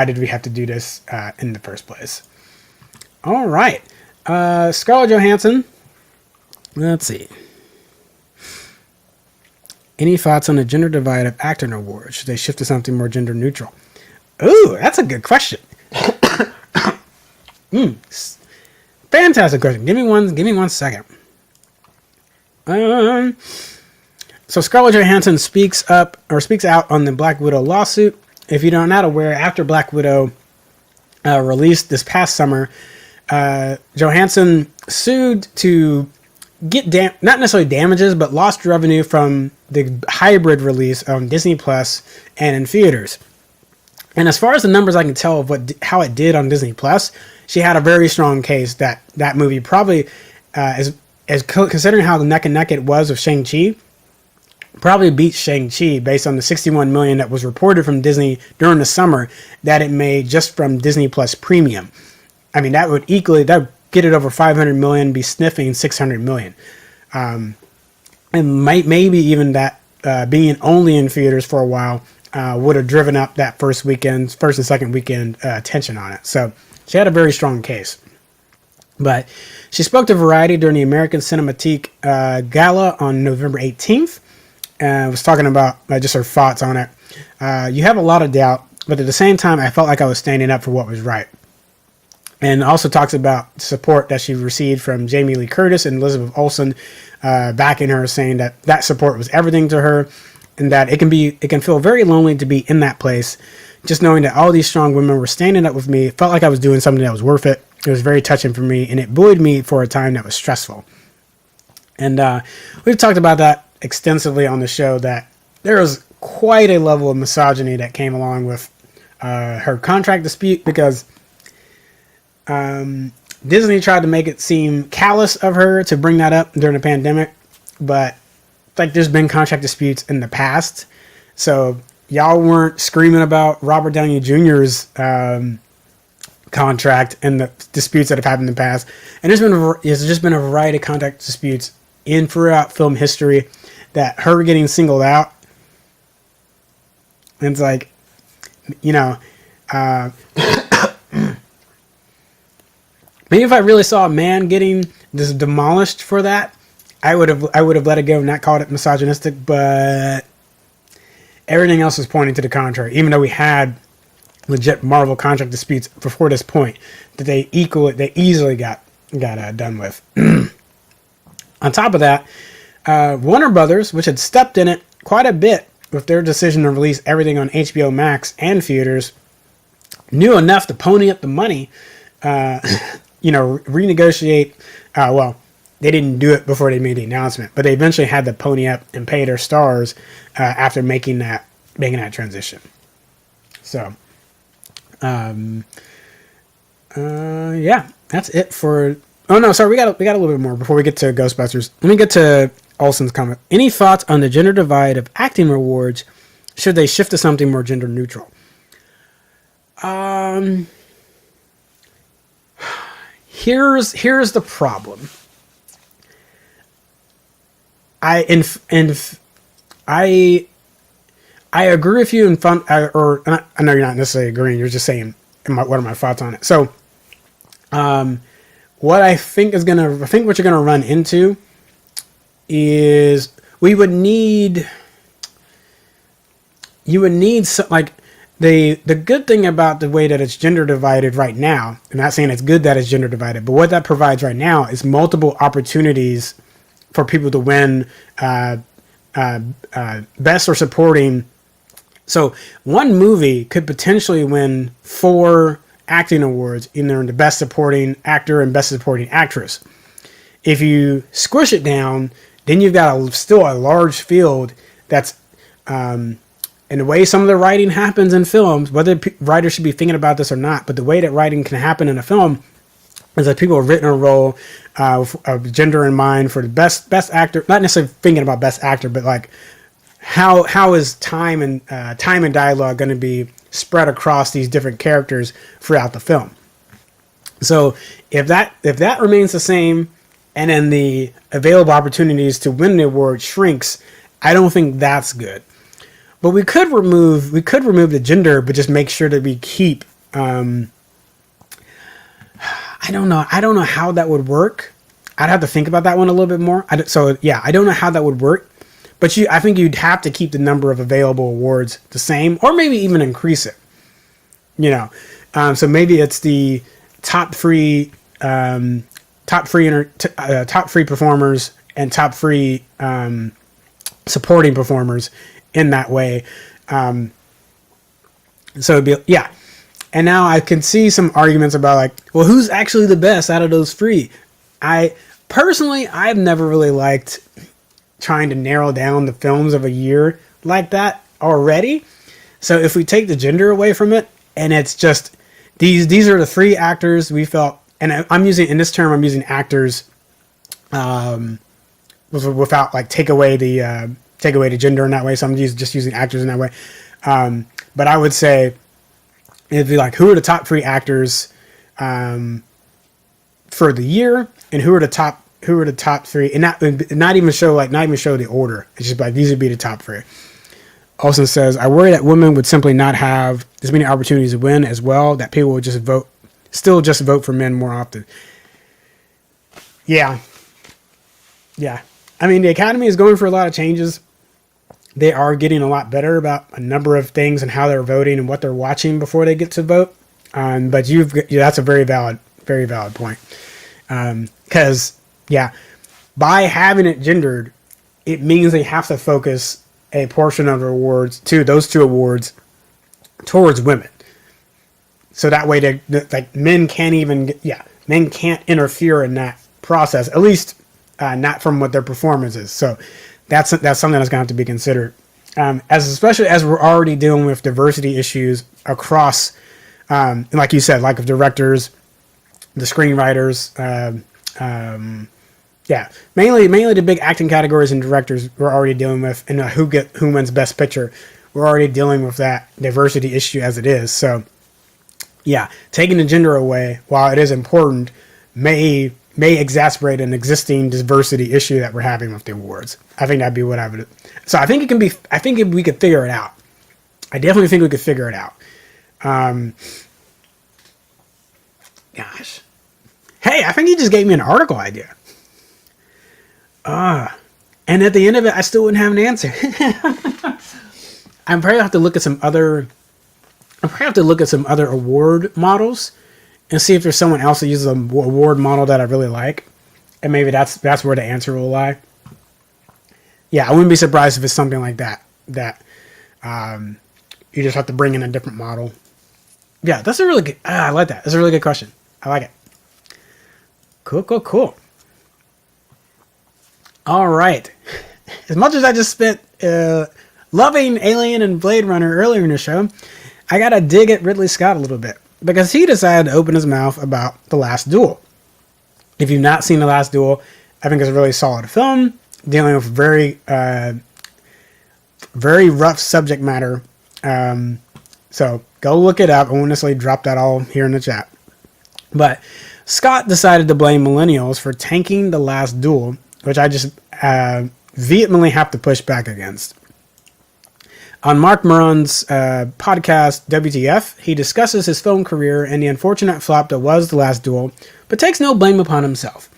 did we have to do this in the first place? All right, Scarlett Johansson. Let's see. Any thoughts on the gender divide of acting awards? Should they shift to something more gender neutral? Ooh, that's a good question. Fantastic question. Give me one second. So Scarlett Johansson speaks out on the Black Widow lawsuit. If you're not aware, after Black Widow released this past summer, Johansson sued to get not necessarily damages, but lost revenue from the hybrid release on Disney Plus and in theaters. And as far as the numbers I can tell of how it did on Disney Plus, she had a very strong case that movie probably, as considering how neck and neck it was with Shang-Chi, probably beats Shang-Chi based on the $61 million that was reported from Disney during the summer that it made just from Disney Plus Premium. I mean, that would get it over $500 million, be sniffing $600 million. And maybe even that being only in theaters for a while would have driven up that first and second weekend attention on it. So she had a very strong case. But she spoke to Variety during the American Cinematique Gala on November 18th. Was talking about just her thoughts on it. You have a lot of doubt, but at the same time, I felt like I was standing up for what was right. And also talks about support that she received from Jamie Lee Curtis and Elizabeth Olsen, backing her, saying that support was everything to her, and that it can feel very lonely to be in that place. Just knowing that all these strong women were standing up with me, it felt like I was doing something that was worth it. It was very touching for me, and it buoyed me for a time that was stressful. And we've talked about that extensively on the show, that there was quite a level of misogyny that came along with her contract dispute, because Disney tried to make it seem callous of her to bring that up during the pandemic, but like there's been contract disputes in the past, so y'all weren't screaming about Robert Downey Jr.'s contract and the disputes that have happened in the past. And there's just been a variety of contract disputes throughout film history, that her getting singled out, and it's like, maybe if I really saw a man getting this demolished for that, I would have let it go and not called it misogynistic. But everything else was pointing to the contrary. Even though we had legit Marvel contract disputes before this point, that they easily got done with. On top of that, Warner Brothers, which had stepped in it quite a bit with their decision to release everything on HBO Max and theaters, knew enough to pony up the money. Renegotiate. They didn't do it before they made the announcement, but they eventually had to pony up and pay their stars after making that transition. So, that's it for. Oh no, sorry, we got a little bit more before we get to Ghostbusters. Let me get to Olsen's comment. Any thoughts on the gender divide of acting awards? Should they shift to something more gender neutral? Here's the problem. I agree with you I know you're not necessarily agreeing. You're just saying what are my thoughts on it. So, what I think what you're gonna run into is you would need some, like, the good thing about the way that it's gender divided right now. I'm not saying it's good that it's gender divided, but what that provides right now is multiple opportunities for people to win best or supporting. So one movie could potentially win 4 acting awards, either in the best supporting actor and best supporting actress. If you squish it down, then you've got still a large field that's, in the way some of the writing happens in films, whether writers should be thinking about this or not, but the way that writing can happen in a film is that people have written a role of gender in mind for the best actor, not necessarily thinking about best actor, but like how is time and dialogue going to be spread across these different characters throughout the film. So if that remains the same, and then the available opportunities to win the award shrinks, I don't think that's good. But we could remove the gender, but just make sure that we keep. I don't know how that would work. I'd have to think about that one a little bit more. I don't know how that would work. But I think you'd have to keep the number of available awards the same, or maybe even increase it. So maybe it's the top 3 performers and top 3 supporting performers in that way. So it'd be, yeah. And now I can see some arguments about, like, well, who's actually the best out of those 3? I've never really liked trying to narrow down the films of a year like that already. So if we take the gender away from it, and it's just these are the 3 actors we felt, and I'm using actors without like take away the gender in that way. So I'm just using actors in that way. But I would say it'd be like, who are the top 3 actors for the year, and who are the top 3, and not even show the order. It's just like, these would be the top 3. Olsen says, I worry that women would simply not have as many opportunities to win as well, that people would just vote for men more often. Yeah. I mean, the Academy is going for a lot of changes. They are getting a lot better about a number of things and how they're voting and what they're watching before they get to vote. But that's a very valid point. Because, by having it gendered, it means they have to focus a portion of those two awards towards women. So that way, men can't interfere in that process, at least not from what their performance is. So that's something that's going to have to be considered. Especially as we're already dealing with diversity issues across, like you said, like of directors, the screenwriters, mainly the big acting categories and directors we're already dealing with, and who wins Best Picture. We're already dealing with that diversity issue as it is. So, taking the gender away, while it is important, may exacerbate an existing diversity issue that we're having with the awards. I think that'd be what I would. So I think we could figure it out. I definitely think we could figure it out. Gosh. Hey, I think you just gave me an article idea. And at the end of it, I still wouldn't have an answer. I'm probably have to look at some other award models and see if there's someone else that uses an award model that I really like, and maybe that's where the answer will lie. Yeah, I wouldn't be surprised if it's something like that. You just have to bring in a different model. Yeah, that's a really good. I like that. That's a really good question. I like it. Cool. All right. As much as I just spent loving Alien and Blade Runner earlier in the show, I gotta dig at Ridley Scott a little bit, because he decided to open his mouth about The Last Duel. If you've not seen The Last Duel, I think it's a really solid film dealing with very rough subject matter. So go look it up. I won't necessarily drop that all here in the chat. But Scott decided to blame millennials for tanking The Last Duel, which I just vehemently have to push back against. On Mark Maron's podcast, WTF, he discusses his film career and the unfortunate flop that was The Last Duel, but takes no blame upon himself.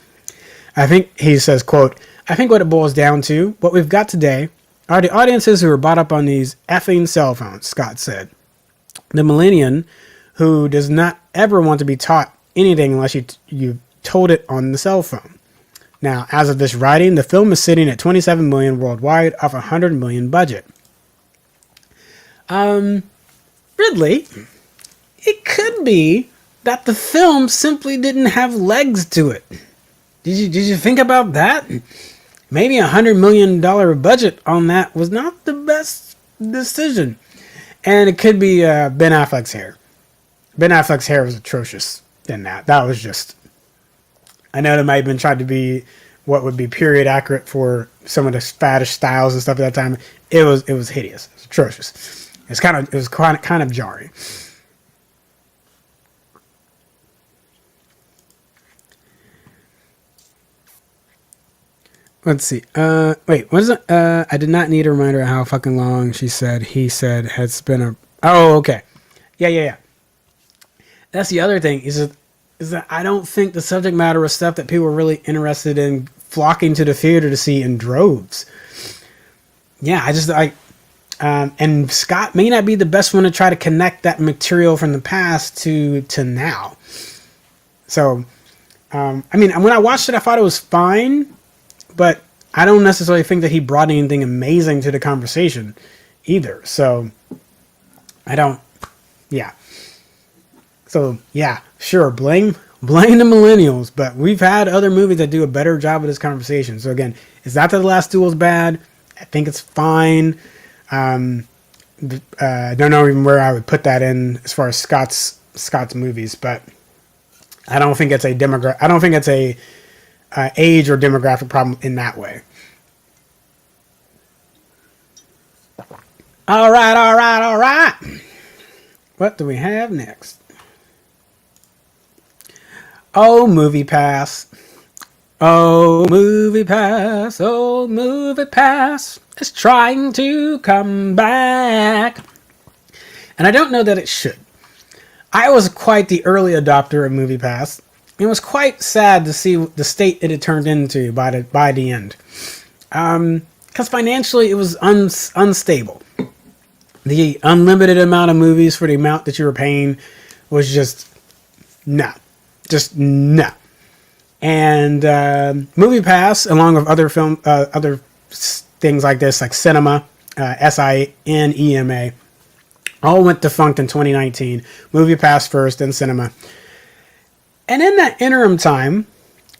He says, quote, I think what it boils down to, what we've got today, are the audiences who are bought up on these effing cell phones, Scott said. The millennial who does not ever want to be taught anything unless you told it on the cell phone. Now, as of this writing, the film is sitting at $27 million worldwide off a $100 million budget. Ridley, it could be that the film simply didn't have legs to it. Did you think about that? Maybe $100 million budget on that was not the best decision. And it could be Ben Affleck's hair. Ben Affleck's hair was atrocious in that. That was just... I know that might have been tried to be what would be period accurate for some of the faddish styles and stuff at that time. It was hideous. It was atrocious. It was kind of jarring. Let's see. Wait, what is it? I did not need a reminder of how fucking long he said has been a... Oh, okay. Yeah. That's the other thing, is that I don't think the subject matter was stuff that people were really interested in flocking to the theater to see in droves. Yeah, and Scott may not be the best one to try to connect that material from the past to now. So, I mean, when I watched it, I thought it was fine, but I don't necessarily think that he brought anything amazing to the conversation either. So, yeah. So, yeah, sure, blame the millennials, but we've had other movies that do a better job of this conversation. So again, is that The Last Duel is bad? I think it's fine. I don't know even where I would put that in as far as Scott's movies, but I don't think it's a age or demographic problem in that way. All right. What do we have next? Oh, Movie Pass. Oh, Movie Pass. Oh, Movie Pass is trying to come back. And I don't know that it should. I was quite the early adopter of Movie Pass. It was quite sad to see the state it had turned into by the end. Because financially it was unstable. The unlimited amount of movies for the amount that you were paying was just no. And Movie Pass, along with other other things like this, like Cinema, SINEMA, all went defunct in 2019. Movie Pass first, then Cinema. And in that interim time,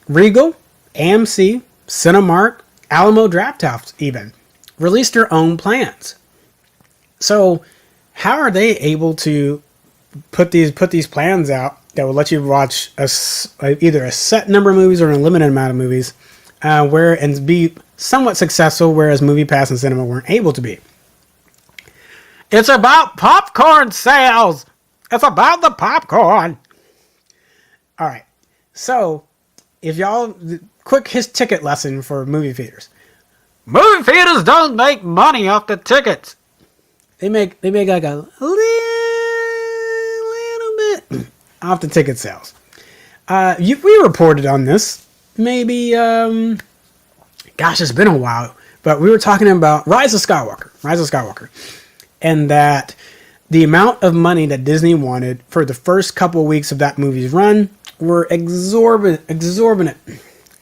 Regal, AMC, Cinemark, Alamo Drafthouse even released their own plans. So how are they able to put these plans out that will let you watch either a set number of movies or an unlimited amount of movies, and be somewhat successful, whereas Movie Pass and Cinema weren't able to be? It's about popcorn sales. It's about the popcorn. All right. So, if y'all, quick his ticket lesson for movie theaters. Movie theaters don't make money off the tickets. They make like a little bit off the ticket sales. We reported on this. Maybe, gosh, it's been a while. But we were talking about Rise of Skywalker. And that the amount of money that Disney wanted for the first couple of weeks of that movie's run were exorbitant.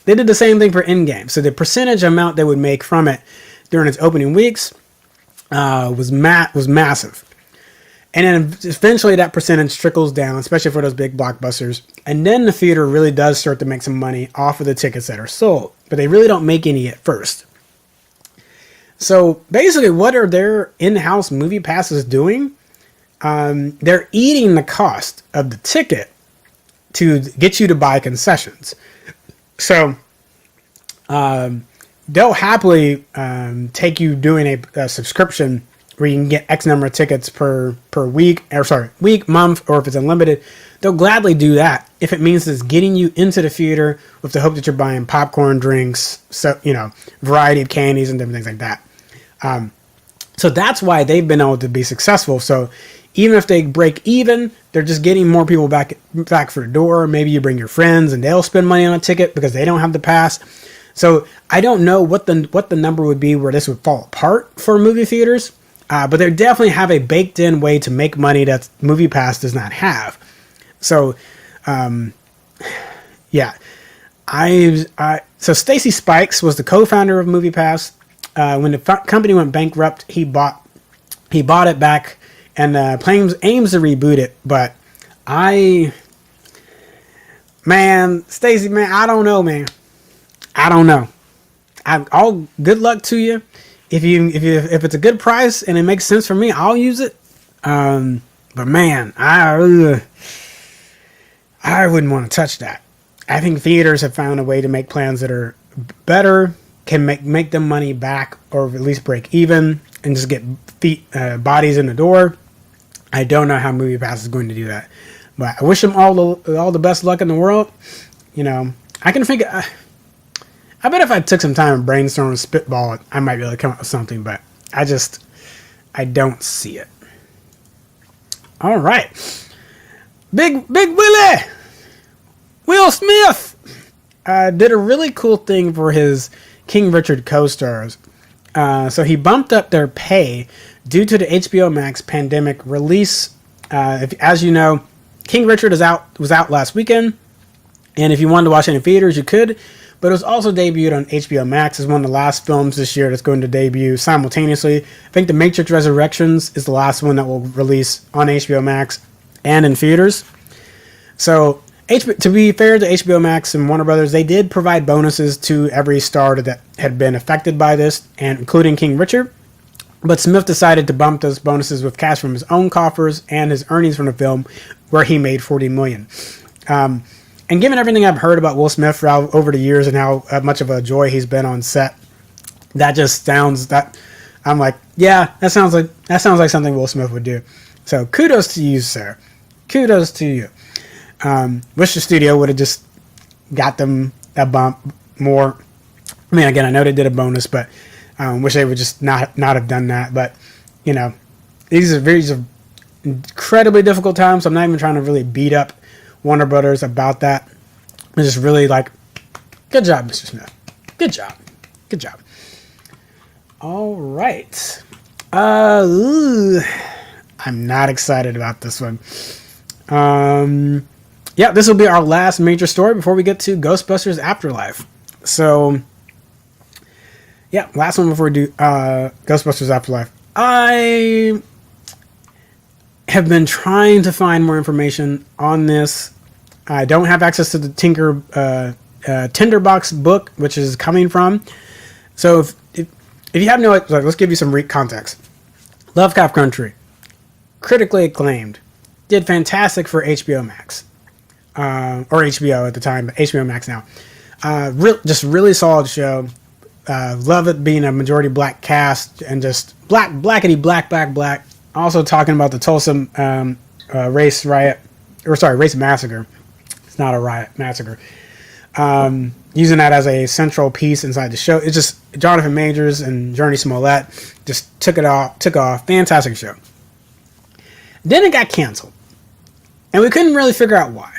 They did the same thing for Endgame. So the percentage amount they would make from it during its opening weeks was massive. And then eventually that percentage trickles down, especially for those big blockbusters. And then the theater really does start to make some money off of the tickets that are sold. But they really don't make any at first. So basically, what are their in-house movie passes doing? They're eating the cost of the ticket to get you to buy concessions. So they'll happily take you doing a subscription where you can get X number of tickets per week, month, or if it's unlimited. They'll gladly do that if it means it's getting you into the theater with the hope that you're buying popcorn, drinks, variety of candies and different things like that. So that's why they've been able to be successful. So even if they break even, they're just getting more people back for the door. Maybe you bring your friends and they'll spend money on a ticket because they don't have the pass. So I don't know what the number would be where this would fall apart for movie theaters. But they definitely have a baked in way to make money that Movie Pass does not have. So, yeah. So Stacy Spikes was the co-founder of Movie Pass. When the company went bankrupt, he bought it back and aims to reboot it. But Stacy, man, I don't know, man. I don't know. All good luck to you. If it's a good price and it makes sense for me, I'll use it. But man, I wouldn't want to touch that. I think theaters have found a way to make plans that are better, can make them money back, or at least break even, and just get bodies in the door. I don't know how Movie Pass is going to do that, but I wish them all the best luck in the world. I can think. I bet if I took some time and brainstorm and spitball it, I might be able to come up with something, but I don't see it. All right. Big Willie! Will Smith did a really cool thing for his King Richard co-stars. So he bumped up their pay due to the HBO Max pandemic release. As you know, King Richard was out last weekend, and if you wanted to watch it in theaters, you could. But it was also debuted on HBO Max. It's one of the last films this year that's going to debut simultaneously. I think The Matrix Resurrections is the last one that will release on HBO Max and in theaters. So, to be fair to HBO Max and Warner Brothers, they did provide bonuses to every star that had been affected by this, and including King Richard. But Smith decided to bump those bonuses with cash from his own coffers and his earnings from the film, where he made $40 million. And given everything I've heard about Will Smith throughout over the years and how much of a joy he's been on set, that just sounds that I'm like, yeah, that sounds like something Will Smith would do. So kudos to you, sir. Kudos to you. Wish the studio would have just got them a bump more. I mean, again, I know they did a bonus, but wish they would just not have done that. But you know, these are incredibly difficult times. So I'm not even trying to really beat up Warner Brothers about that. I'm just really like, good job, Mr. Smith. Good job. Good job. All right. I'm not excited about this one. Yeah, this will be our last major story before we get to Ghostbusters Afterlife. So, yeah, last one before we do Ghostbusters Afterlife. I have been trying to find more information on this. I don't have access to the Tinderbox book, which is coming from. So if you have no, let's give you some context. Lovecraft Country, critically acclaimed, did fantastic for HBO Max, or HBO at the time, but HBO Max now. Just really solid show. Love it being a majority black cast and just blackity black. Also talking about the Tulsa race massacre. It's not a riot, massacre. Using that as a central piece inside the show. It's just Jonathan Majors and Journey Smollett just took off. Fantastic show. Then it got canceled. And we couldn't really figure out why.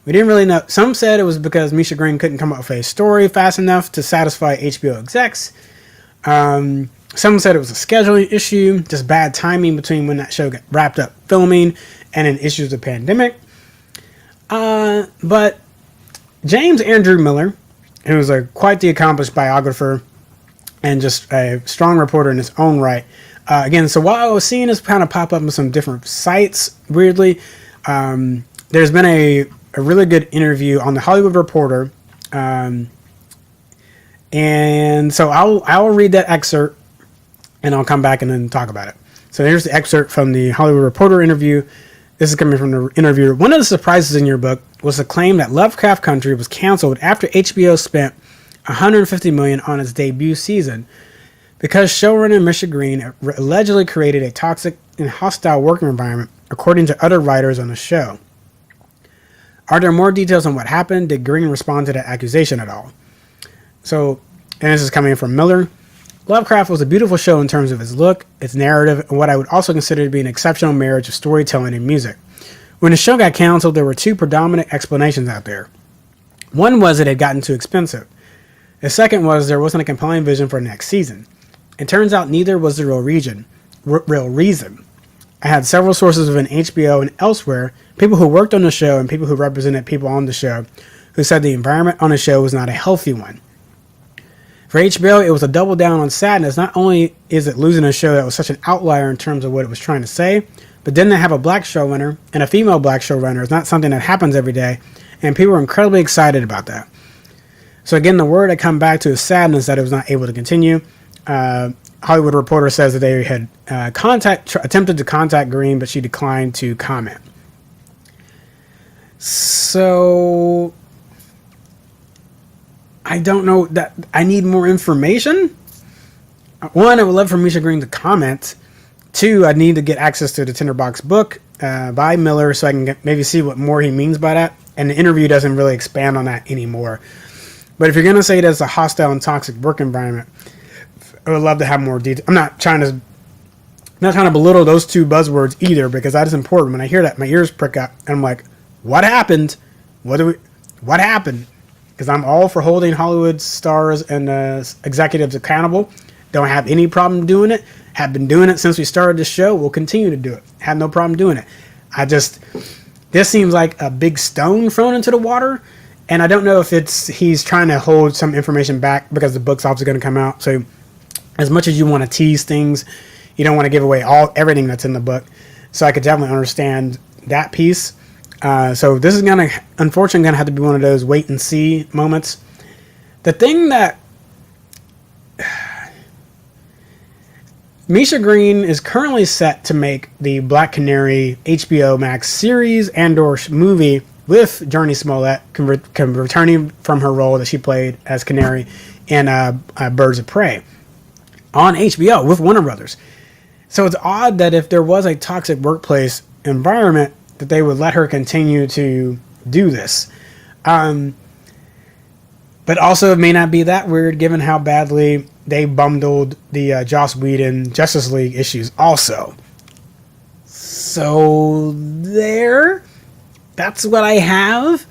We didn't really know. Some said it was because Misha Green couldn't come up with a story fast enough to satisfy HBO execs. Some said it was a scheduling issue, just bad timing between when that show got wrapped up filming and in issues of the pandemic. But James Andrew Miller, who's quite the accomplished biographer and just a strong reporter in his own right. Again, so while I was seeing this kind of pop up on some different sites, weirdly, there's been a really good interview on the Hollywood Reporter. And so I'll read that excerpt and I'll come back and then talk about it. So here's the excerpt from the Hollywood Reporter interview. This is coming from the interviewer. One of the surprises in your book was the claim that Lovecraft Country was canceled after HBO spent $150 million on its debut season because showrunner Misha Green allegedly created a toxic and hostile working environment, according to other writers on the show. Are there more details on what happened? Did Green respond to that accusation at all? So, and this is coming from Miller. Lovecraft was a beautiful show in terms of its look, its narrative, and what I would also consider to be an exceptional marriage of storytelling and music. When the show got canceled, there were two predominant explanations out there. One was it had gotten too expensive. The second was there wasn't a compelling vision for the next season. It turns out neither was the real reason. I had several sources within HBO and elsewhere, people who worked on the show and people who represented people on the show, who said the environment on the show was not a healthy one. For HBO, it was a double down on sadness. Not only is it losing a show that was such an outlier in terms of what it was trying to say, but then to have a black showrunner and a female black showrunner is not something that happens every day, and people were incredibly excited about that. So again, the word I come back to is sadness that it was not able to continue. Hollywood Reporter says that they had attempted to contact Green, but she declined to comment. So I don't know that I need more information. One, I would love for Misha Green to comment. Two, I need to get access to the Tinderbox book by Miller so I can maybe see what more he means by that. And the interview doesn't really expand on that anymore. But if you're going to say that's a hostile and toxic work environment, I would love to have more detail. I'm not trying to belittle those two buzzwords either, because that is important. When I hear that, my ears prick up and I'm like, what happened? What happened? Because I'm all for holding Hollywood stars and executives accountable. Don't have any problem doing it. Have been doing it since we started the show. We'll continue to do it. Have no problem doing it. This seems like a big stone thrown into the water. And I don't know if he's trying to hold some information back because the book's obviously going to come out. So as much as you want to tease things, you don't want to give away everything that's in the book. So I could definitely understand that piece. So this is unfortunately going to have to be one of those wait and see moments. The thing that Misha Green is currently set to make the Black Canary HBO Max series and/or movie with Journey Smollett returning from her role that she played as Canary in Birds of Prey on HBO with Warner Brothers. So it's odd that if there was a toxic workplace environment, that they would let her continue to do this. But also it may not be that weird given how badly they bundled the Joss Whedon Justice League issues also. So that's what I have.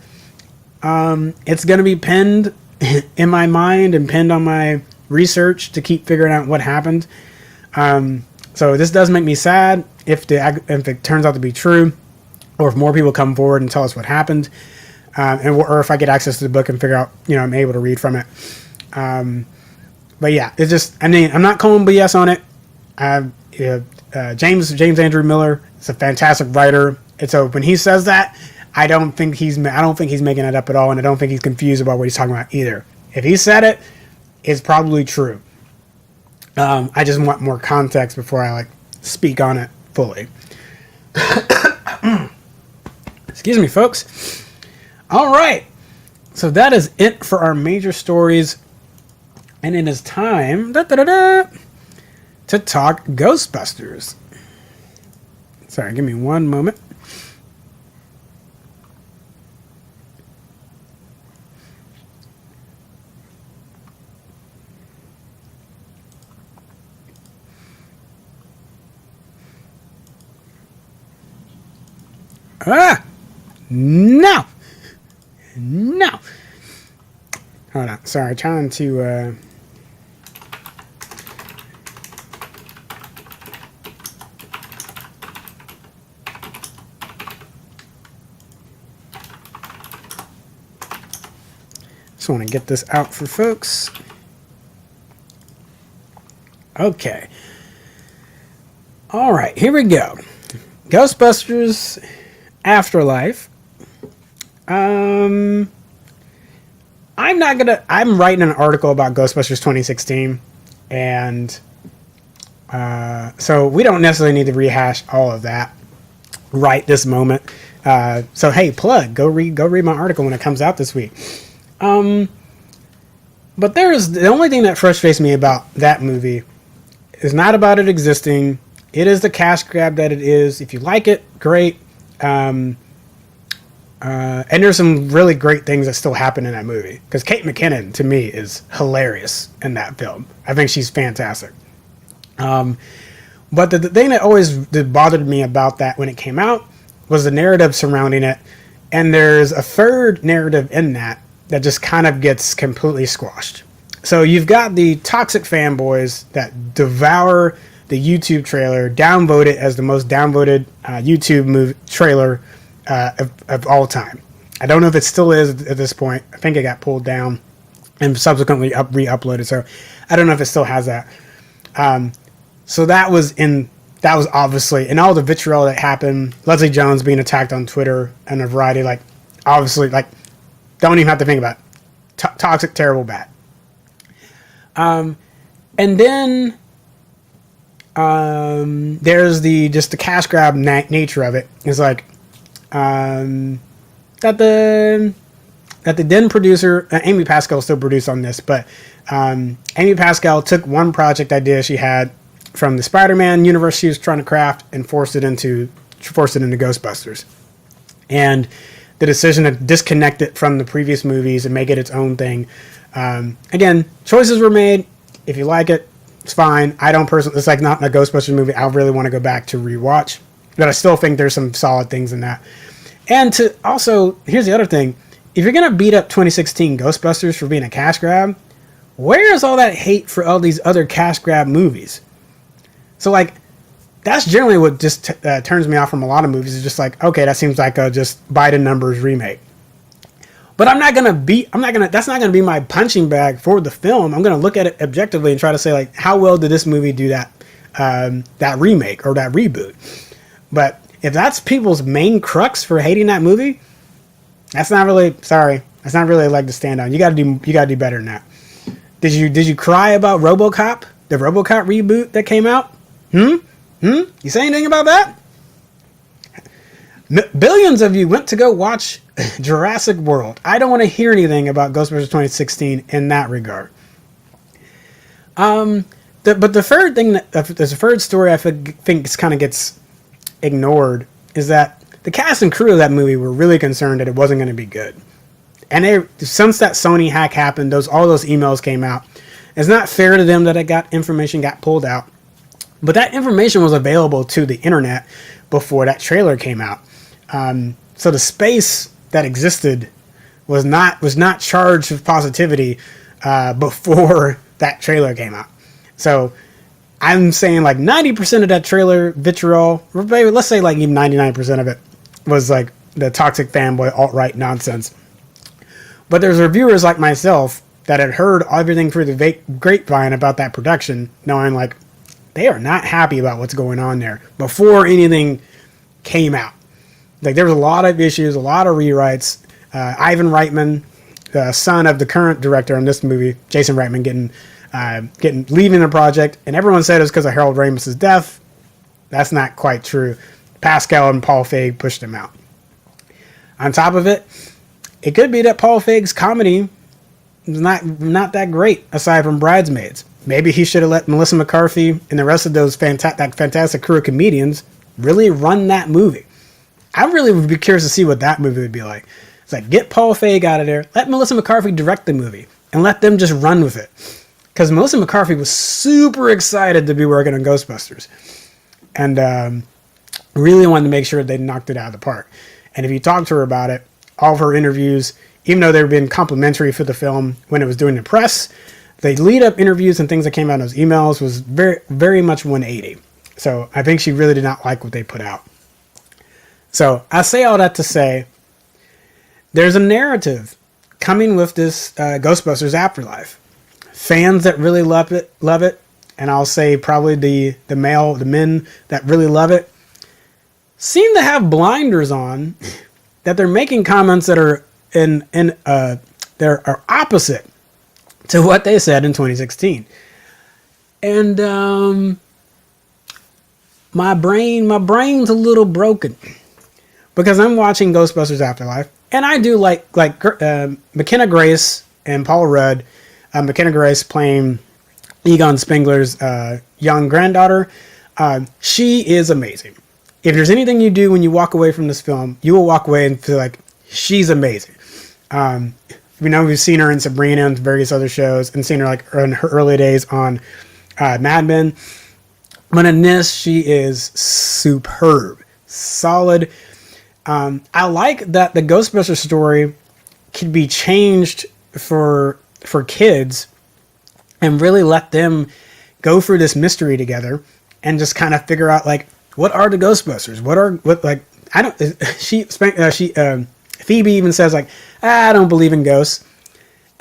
It's going to be pinned in my mind and pinned on my research to keep figuring out what happened. So this does make me sad if it turns out to be true, or if more people come forward and tell us what happened, or if I get access to the book and figure out, I'm able to read from it. But yeah, it's just, I'm not calling BS on it. James Andrew Miller is a fantastic writer. And so when he says that, I don't think he's making it up at all, and I don't think he's confused about what he's talking about either. If he said it, it's probably true. I just want more context before I speak on it fully. Excuse me, folks. All right, so that is it for our major stories, and it is time to talk Ghostbusters. Sorry, give me one moment. No. Hold on. Sorry, trying to. Just want to get this out for folks. Okay. All right, here we go. Ghostbusters Afterlife. I'm writing an article about Ghostbusters 2016, and so we don't necessarily need to rehash all of that right this moment. So hey, plug, go read my article when it comes out this week. But there's the only thing that frustrates me about that movie is not about it existing. It is the cash grab that it is. If you like it, great. And there's some really great things that still happen in that movie. Because Kate McKinnon, to me, is hilarious in that film. I think she's fantastic. But the thing that always bothered me about that when it came out was the narrative surrounding it. And there's a third narrative in that just kind of gets completely squashed. So you've got the toxic fanboys that devour the YouTube trailer, downvote it as the most downvoted YouTube movie trailer of all time. I don't know if it still is at this point. I think it got pulled down and subsequently re-uploaded. So I don't know if it still has that. So that was obviously, and all the vitriol that happened, Leslie Jones being attacked on Twitter and a variety, obviously, don't even have to think about it. Toxic, terrible, bad. And then there's the cash grab nature of it. It's that the then producer, Amy Pascal still produced on this, but Amy Pascal took one project idea she had from the Spider-Man universe she was trying to craft and forced it into Ghostbusters. And the decision to disconnect it from the previous movies and make it its own thing. Again, choices were made. If you like it, it's fine. I don't personally, it's not a Ghostbusters movie I really want to go back to rewatch, but I still think there's some solid things in that. And here's the other thing. If you're going to beat up 2016 Ghostbusters for being a cash grab, where is all that hate for all these other cash grab movies? So that's generally what just turns me off from a lot of movies. It's just okay, that seems like a just by the numbers remake. But that's not going to be my punching bag for the film. I'm going to look at it objectively and try to say how well did this movie do that remake or that reboot. But if that's people's main crux for hating that movie, that's not really a leg to stand on. You got to do better than that. Did you cry about RoboCop, the RoboCop reboot that came out? You say anything about that? Billions of you went to go watch Jurassic World. I don't want to hear anything about Ghostbusters 2016 in that regard. But the third thing, there's a third story I think kind of gets ignored, is that the cast and crew of that movie were really concerned that it wasn't going to be good. And since that Sony hack happened, all those emails came out. It's not fair to them that information got pulled out. But that information was available to the internet before that trailer came out. So the space that existed was not charged with positivity before that trailer came out. So I'm saying like 90% of that trailer vitriol, or maybe let's say like even 99% of it, was like the toxic fanboy alt-right nonsense. But there's reviewers like myself that had heard everything through the grapevine about that production, knowing like they are not happy about what's going on there before anything came out. Like there was a lot of issues, a lot of rewrites. Ivan Reitman, the son of the current director in this movie, Jason Reitman, leaving the project, and everyone said it was because of Harold Ramis's death. That's not quite true. Pascal and Paul Feig pushed him out. On top of it, it could be that Paul Feig's comedy is not that great, aside from Bridesmaids. Maybe he should have let Melissa McCarthy and the rest of those fantastic crew of comedians really run that movie. I really would be curious to see what that movie would be like. It's like, get Paul Feig out of there, let Melissa McCarthy direct the movie, and let them just run with it. Because Melissa McCarthy was super excited to be working on Ghostbusters. And really wanted to make sure they knocked it out of the park. And if you talk to her about it, all of her interviews, even though they've been complimentary for the film when it was doing the press, the lead-up interviews and things that came out in those emails was very, very much 180. So I think she really did not like what they put out. So I say all that to say, there's a narrative coming with this Ghostbusters Afterlife. Fans that really love it, and I'll say probably the men that really love it, seem to have blinders on that they're making comments that are they're opposite to what they said in 2016. And my brain's a little broken because I'm watching Ghostbusters Afterlife, and I do like McKenna Grace and Paul Rudd. McKenna Grace playing Egon Spengler's young granddaughter. She is amazing. If there's anything you do when you walk away from this film, you will walk away and feel like she's amazing. We know we've seen her in Sabrina and various other shows, and seen her like in her early days on Mad Men. But in this, she is superb, solid. I like that the Ghostbusters story can be changed for kids and really let them go through this mystery together and just kind of figure out like, what are the Ghostbusters? Phoebe even says like, I don't believe in ghosts,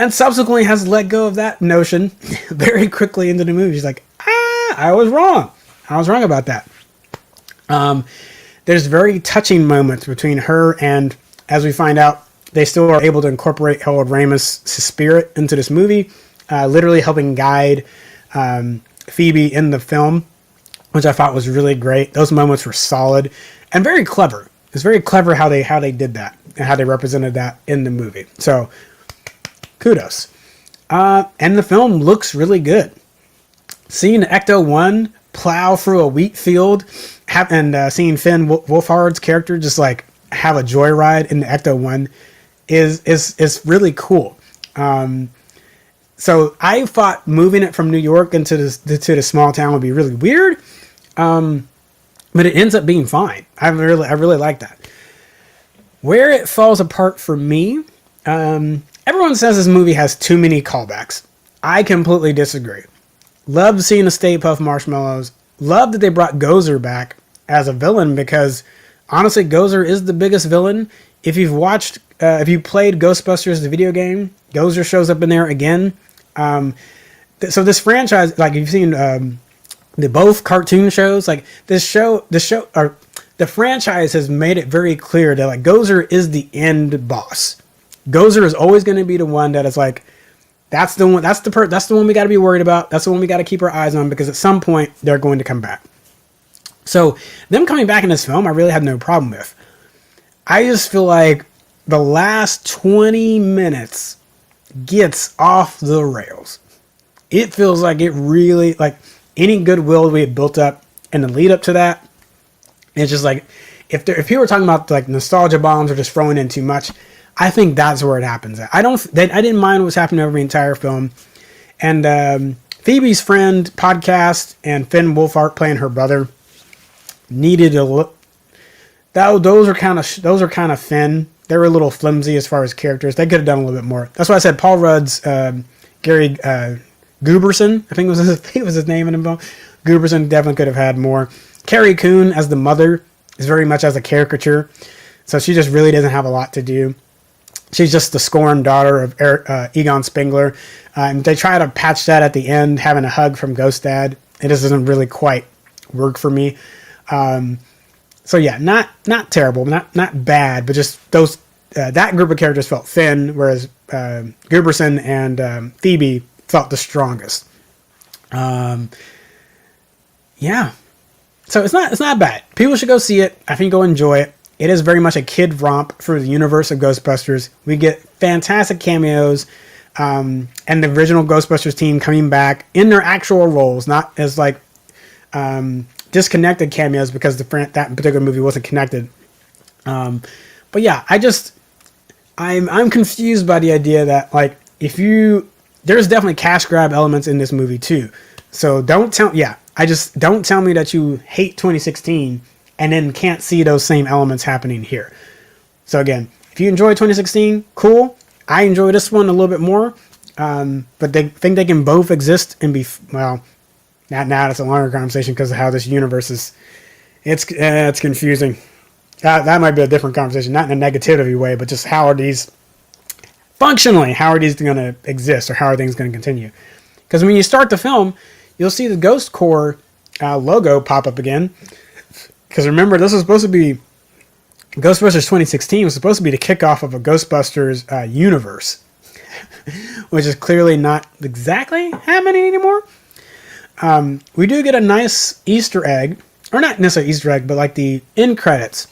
and subsequently has let go of that notion very quickly into the movie. She's like, I was wrong about that. There's very touching moments between her, and as we find out, they still are able to incorporate Harold Ramis' spirit into this movie, literally helping guide Phoebe in the film, which I thought was really great. Those moments were solid and very clever. It's very clever how they did that and how they represented that in the movie. So, kudos. And the film looks really good. Seeing Ecto-1 plow through a wheat field and seeing Finn Wolfhard's character just like have a joyride in the Ecto-1 is really cool. So I thought moving it from New York into the small town would be really weird. But it ends up being fine. I really like that. Where it falls apart for me, everyone says this movie has too many callbacks. I completely disagree. Loved seeing the Stay Puft Marshmallows. Loved that they brought Gozer back as a villain, because honestly, Gozer is the biggest villain. If you played Ghostbusters, the video game, Gozer shows up in there again. So this franchise, like you've seen the both cartoon shows, like the franchise has made it very clear that like Gozer is the end boss. Gozer is always going to be the one that is like, that's the one we got to be worried about. That's the one we got to keep our eyes on, because at some point they're going to come back. So them coming back in this film, I really had no problem with. I just feel like the last 20 minutes gets off the rails. It feels like it really, like any goodwill we had built up in the lead up to that, it's just like, if people were talking about like nostalgia bombs or just throwing in too much, I think that's where it happens at. I didn't mind what was happening over the entire film. And Phoebe's Friend podcast and Finn Wolfhard playing her brother needed a look. Those are kind of thin. They were a little flimsy as far as characters. They could have done a little bit more. That's why I said Paul Rudd's Gary Gooberson, I think was his name in the film. Gooberson definitely could have had more. Carrie Coon as the mother is very much as a caricature, so she just really doesn't have a lot to do. She's just the scorned daughter of Egon Spengler. And they try to patch that at the end, having a hug from Ghost Dad. It just doesn't really quite work for me. So yeah, not terrible, not bad, but just those that group of characters felt thin, whereas Gooberson and Phoebe felt the strongest. Yeah, so it's not bad. People should go see it. I think you'll enjoy it. It is very much a kid romp through the universe of Ghostbusters. We get fantastic cameos, and the original Ghostbusters team coming back in their actual roles, not as like disconnected cameos because that particular movie wasn't connected. But yeah, I'm confused by the idea that like there's definitely cash grab elements in this movie too. So don't tell me that you hate 2016 and then can't see those same elements happening here. So again, if you enjoy 2016, cool. I enjoy this one a little bit more, but they think they can both exist and be, well, not now. It's a longer conversation because of how this universe is. It's confusing. That might be a different conversation, not in a negativity way, but just how are these going to exist, or how are things going to continue? Because when you start the film, you'll see the Ghost Corps logo pop up again. Because remember, this was supposed to be Ghostbusters 2016 was supposed to be the kickoff of a Ghostbusters universe, which is clearly not exactly happening anymore. We do get a nice Easter egg, or not necessarily Easter egg, but like the end credits.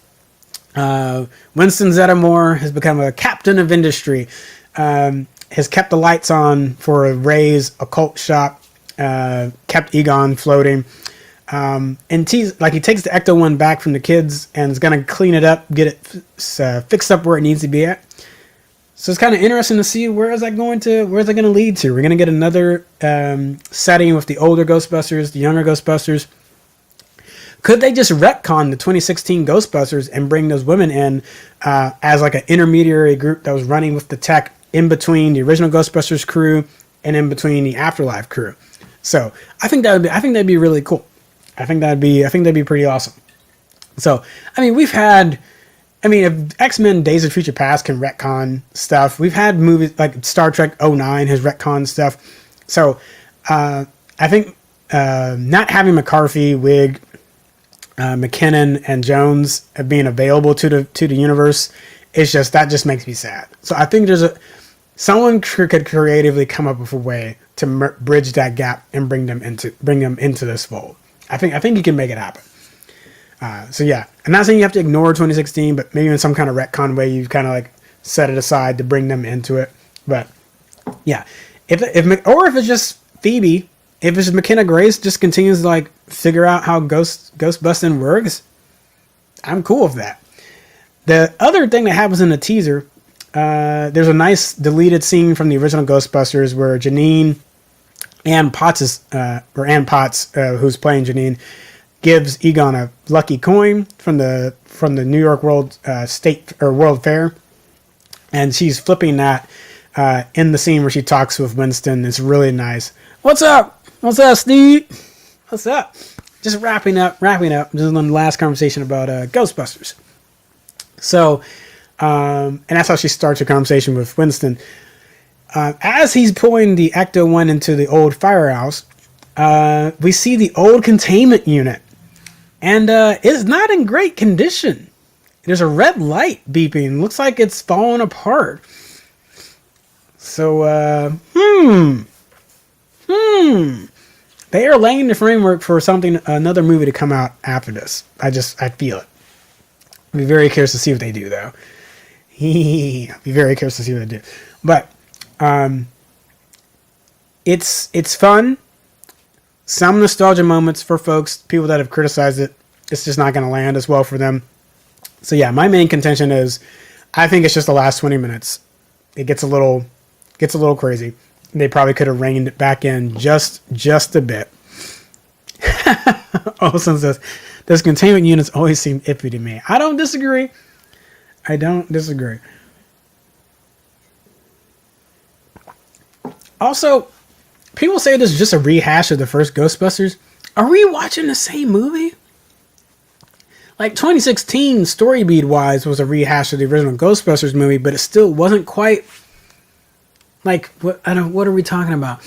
Winston Zeddemore has become a captain of industry, has kept the lights on for Ray's occult shop, kept Egon floating. And he takes the Ecto-1 back from the kids and is going to clean it up, get it fixed up where it needs to be at. So it's kind of interesting to see where's it going to lead to. We're going to get another setting with the older Ghostbusters, the younger Ghostbusters. Could they just retcon the 2016 Ghostbusters and bring those women in as like an intermediary group that was running with the tech in between the original Ghostbusters crew and in between the Afterlife crew? So I think that'd be really cool. I think that'd be pretty awesome. So, I mean, if X-Men Days of Future Past can retcon stuff, we've had movies like Star Trek 09 has retcon stuff. So, I think not having McCarthy, Wig, McKinnon, and Jones being available to the universe, that just makes me sad. So I think someone could creatively come up with a way to bridge that gap and bring them into this fold. I think you can make it happen. So yeah, I'm not saying you have to ignore 2016, but maybe in some kind of retcon way, you kind of like set it aside to bring them into it. But yeah, if it's just Phoebe, if it's McKenna Grace just continues to like figure out how ghost busting works, I'm cool with that. The other thing that happens in the teaser, there's a nice deleted scene from the original Ghostbusters where Ann Potts, who's playing Janine, gives Egon a lucky coin from the New York World World Fair, and she's flipping that in the scene where she talks with Winston. It's really nice. What's up, Steve? What's up? Just wrapping up. Just on the last conversation about Ghostbusters. So, and that's how she starts her conversation with Winston. As he's pulling the Ecto-1 into the old firehouse, we see the old containment unit. And it's not in great condition. There's a red light beeping. Looks like it's falling apart. So, They are laying the framework for another movie to come out after this. I feel it. I'll be very curious to see what they do, though. I'll be very curious to see what they do. But it's fun. Some nostalgia moments for folks, people that have criticized it. It's just not going to land as well for them. So yeah, my main contention is, I think it's just the last 20 minutes. It gets a little crazy. They probably could have reined it back in just a bit. Olsen says, those containment units always seem iffy to me. I don't disagree. Also, people say this is just a rehash of the first Ghostbusters. Are we watching the same movie? Like 2016, story beat wise, was a rehash of the original Ghostbusters movie, but it still wasn't quite like what are we talking about?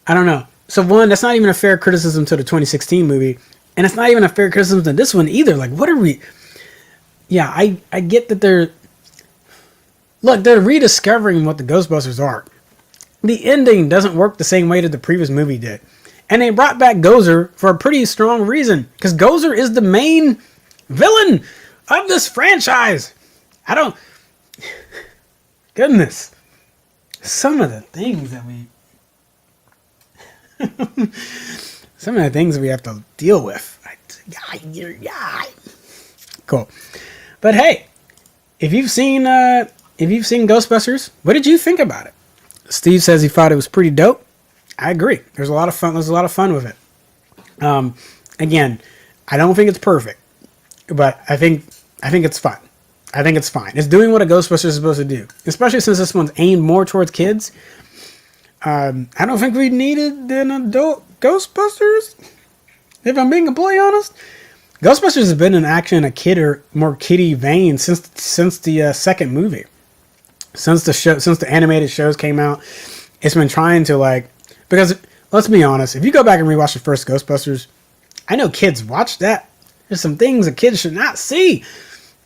I don't know. So one, that's not even a fair criticism to the 2016 movie, and it's not even a fair criticism to this one either. Like, what are we? Yeah, I get that they're rediscovering what the Ghostbusters are. The ending doesn't work the same way that the previous movie did. And they brought back Gozer for a pretty strong reason. Because Gozer is the main villain of this franchise. Goodness. Some of the things that we have to deal with. Cool. But hey, if you've seen Ghostbusters, what did you think about it? Steve says he thought it was pretty dope. I agree. There's a lot of fun with it. Again, I don't think it's perfect, but I think it's fun. I think it's fine. It's doing what a Ghostbusters is supposed to do, especially since this one's aimed more towards kids. I don't think we needed an adult Ghostbusters, if I'm being completely honest. Ghostbusters has been in action in a kid or more kiddie vein since the second movie. Since the animated shows came out, it's been trying to because let's be honest, if you go back and rewatch the first Ghostbusters, I know kids watch that. There's some things that kids should not see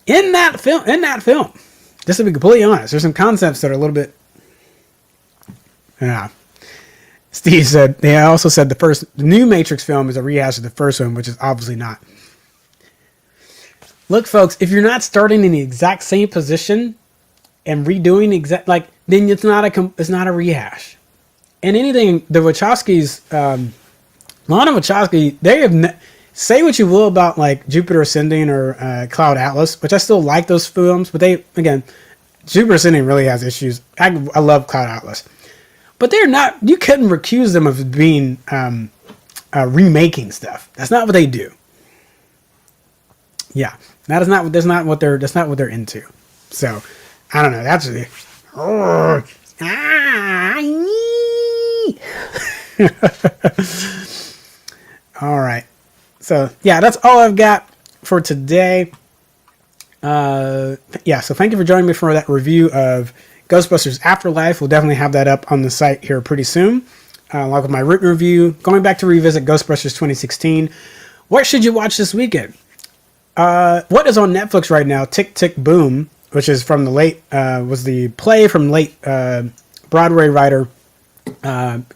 in that film. Just to be completely honest, there's some concepts that are a little bit. Yeah. Steve said they also said the new Matrix film is a rehash of the first one, which is obviously not. Look, folks, if you're not starting in the exact same position and redoing then it's not a rehash. And anything, the Wachowskis, Lana Wachowski, they have say what you will about Jupiter Ascending or Cloud Atlas, which I still like those films, but Jupiter Ascending really has issues. I love Cloud Atlas, but they're not. You couldn't accuse them of being remaking stuff. That's not what they do. Yeah, that's not what they're into. So I don't know. That's all right. So yeah, that's all I've got for today. So thank you for joining me for that review of Ghostbusters Afterlife. We'll definitely have that up on the site here pretty soon, along with my written review. Going back to revisit Ghostbusters 2016. What should you watch this weekend? What is on Netflix right now? Tick Tick Boom, which is from was the play from late Broadway writer,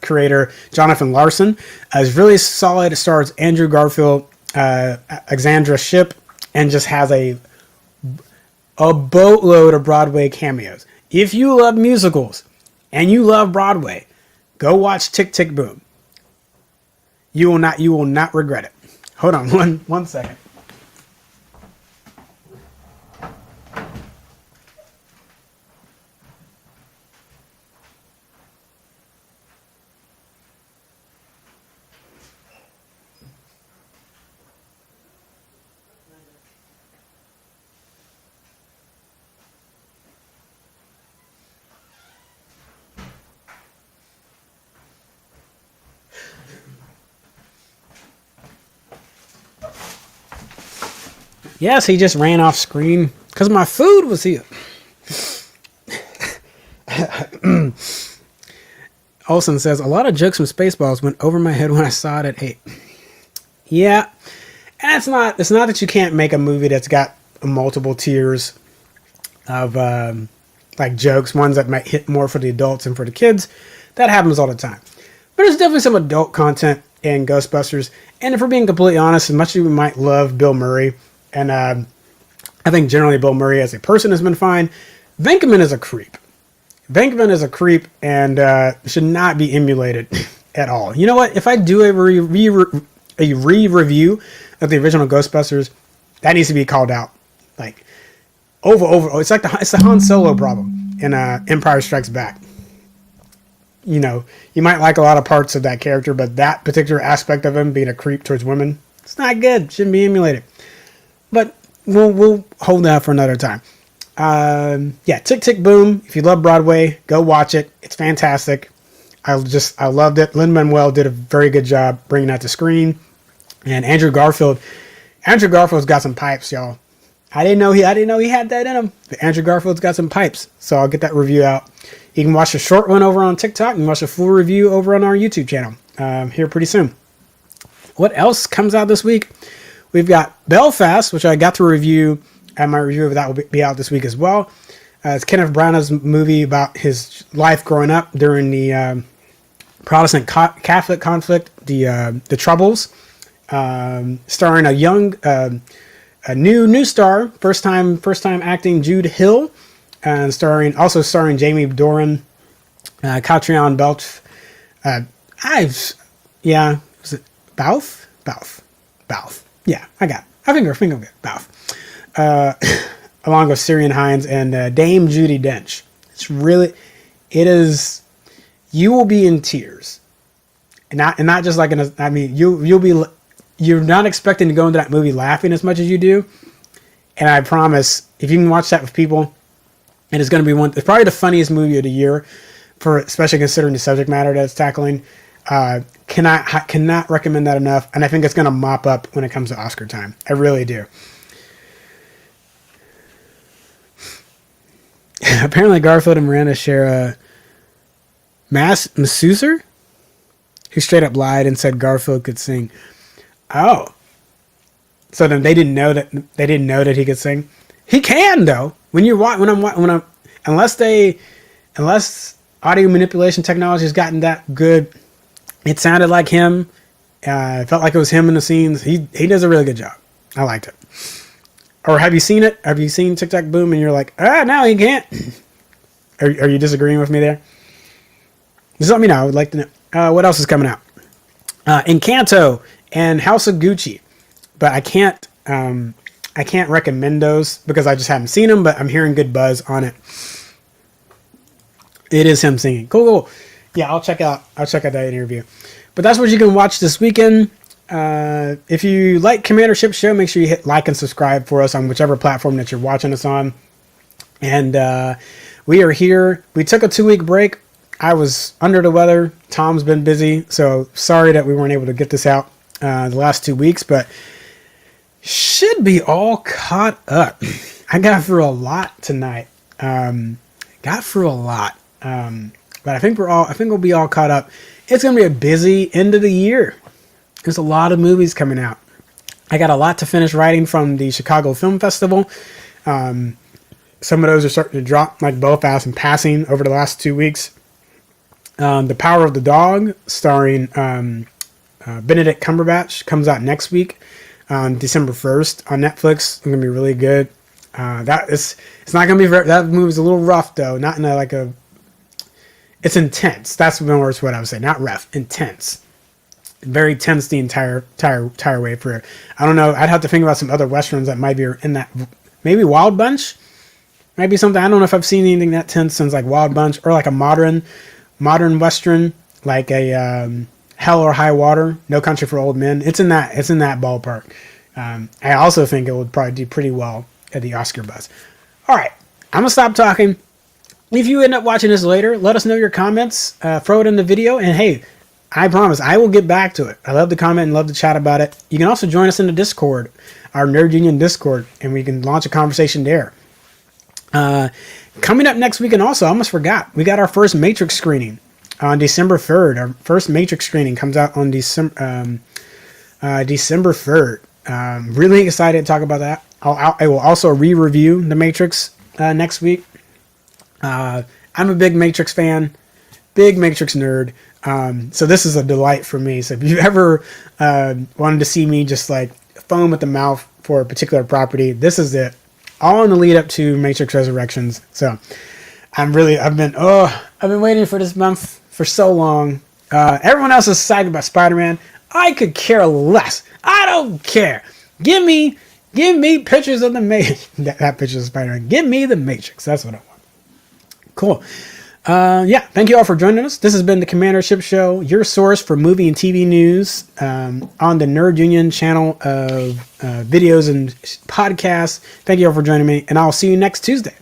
creator Jonathan Larson. Is really solid. It stars Andrew Garfield, Alexandra Shipp, and just has a boatload of Broadway cameos. If you love musicals and you love Broadway, go watch Tick Tick Boom. You will not regret it. Hold on one second. Yes, he just ran off screen because my food was here. Olsen says, a lot of jokes from Spaceballs went over my head when I saw it at 8. Yeah, and it's not that you can't make a movie that's got multiple tiers of jokes, ones that might hit more for the adults and for the kids. That happens all the time. But there's definitely some adult content in Ghostbusters. And if we're being completely honest, as much as we might love Bill Murray, and I think generally Bill Murray as a person has been fine, Venkman is a creep. Venkman is a creep and should not be emulated at all. You know what? If I do a re-review of the original Ghostbusters, that needs to be called out. Like, over. It's like it's the Han Solo problem in Empire Strikes Back. You know, you might like a lot of parts of that character, but that particular aspect of him being a creep towards women, it's not good. Shouldn't be emulated. But we'll hold that for another time. Yeah, Tick, Tick, Boom. If you love Broadway, go watch it. It's fantastic. I loved it. Lin-Manuel did a very good job bringing that to screen. And Andrew Garfield's got some pipes, y'all. I didn't know he had that in him. But Andrew Garfield's got some pipes. So I'll get that review out. You can watch a short one over on TikTok. You can watch a full review over on our YouTube channel here pretty soon. What else comes out this week? We've got Belfast, which I got to review, and my review of that will be out this week as well. It's Kenneth Branagh's movie about his life growing up during the Protestant Catholic conflict, the Troubles, starring a young, a new star, first time acting Jude Hill, and starring Jamie Dornan, Catriona Balfe. Was it Balfe? Balfe. Yeah, I think I'm good. Balfe. Along with Syrian Hines and Dame Judi Dench. You will be in tears, and not just like you're not expecting to go into that movie laughing as much as you do, and I promise if you can watch that with people, and it's going to be it's probably the funniest movie of the year, especially considering the subject matter that it's tackling. Cannot recommend that enough, and I think it's going to mop up when it comes to Oscar time. I really do. Apparently, Garfield and Miranda share a masseuse who straight up lied and said Garfield could sing. Oh, so then they didn't know that he could sing. He can though. Unless audio manipulation technology has gotten that good, it sounded like him. It felt like it was him in the scenes. He does a really good job. I liked it. Or have you seen it? Have you seen Tic Tac Boom and you're like, no, he can't? Are you disagreeing with me there? Just let me know. I would like to know. What else is coming out? Encanto and House of Gucci. But I can't recommend those because I just haven't seen them, but I'm hearing good buzz on it. It is him singing. Cool. Yeah, I'll check out that interview. But that's what you can watch this weekend. If you like Commander Shipp Show, make sure you hit like and subscribe for us on whichever platform that you're watching us on. And we are here. We took a 2-week break. I was under the weather. Tom's been busy, so sorry that we weren't able to get this out the last 2 weeks, but should be all caught up. I got through a lot tonight. But I think we'll be all caught up. It's going to be a busy end of the year. There's a lot of movies coming out. I got a lot to finish writing from the Chicago Film Festival. Some of those are starting to drop, like Belfast and Passing, over the last 2 weeks. The Power of the Dog, starring Benedict Cumberbatch, comes out next week on December 1st on Netflix. It's going to be really good. It's not going to be that movie's a little rough though. Not in it's intense. That's what I would say. Not rough, intense. Very tense the entire way through. I don't know. I'd have to think about some other westerns that might be in that. Maybe Wild Bunch. Might be something. I don't know if I've seen anything that tense since like Wild Bunch or like a modern western, like a Hell or High Water, No Country for Old Men. It's in that ballpark. I also think it would probably do pretty well at the Oscar buzz. All right, I'm gonna stop talking. If you end up watching this later, let us know your comments. Throw it in the video, and hey, I promise I will get back to it. I love to comment and love to chat about it. You can also join us in the Discord, our Nerd Union Discord, and we can launch a conversation there. Coming up next week, and also I almost forgot, we got our first Matrix screening on December 3rd. Our first Matrix screening comes out on December 3rd. Really excited to talk about that. I will also re-review The Matrix next week. I'm a big Matrix fan, big Matrix nerd. So this is a delight for me. So if you ever wanted to see me just like foam at the mouth for a particular property, this is it. all in the lead up to Matrix Resurrections. So I've been waiting for this month for so long. Everyone else is excited about Spider-Man. I could care less. I don't care. Give me pictures of the Matrix. that picture of Spider-Man. Give me the Matrix. That's what I want. Cool. Thank you all for joining us. This has been the Commander Shipp Show, your source for movie and TV news on the Nerd Union channel of videos and podcasts. Thank you all for joining me, and I'll see you next Tuesday.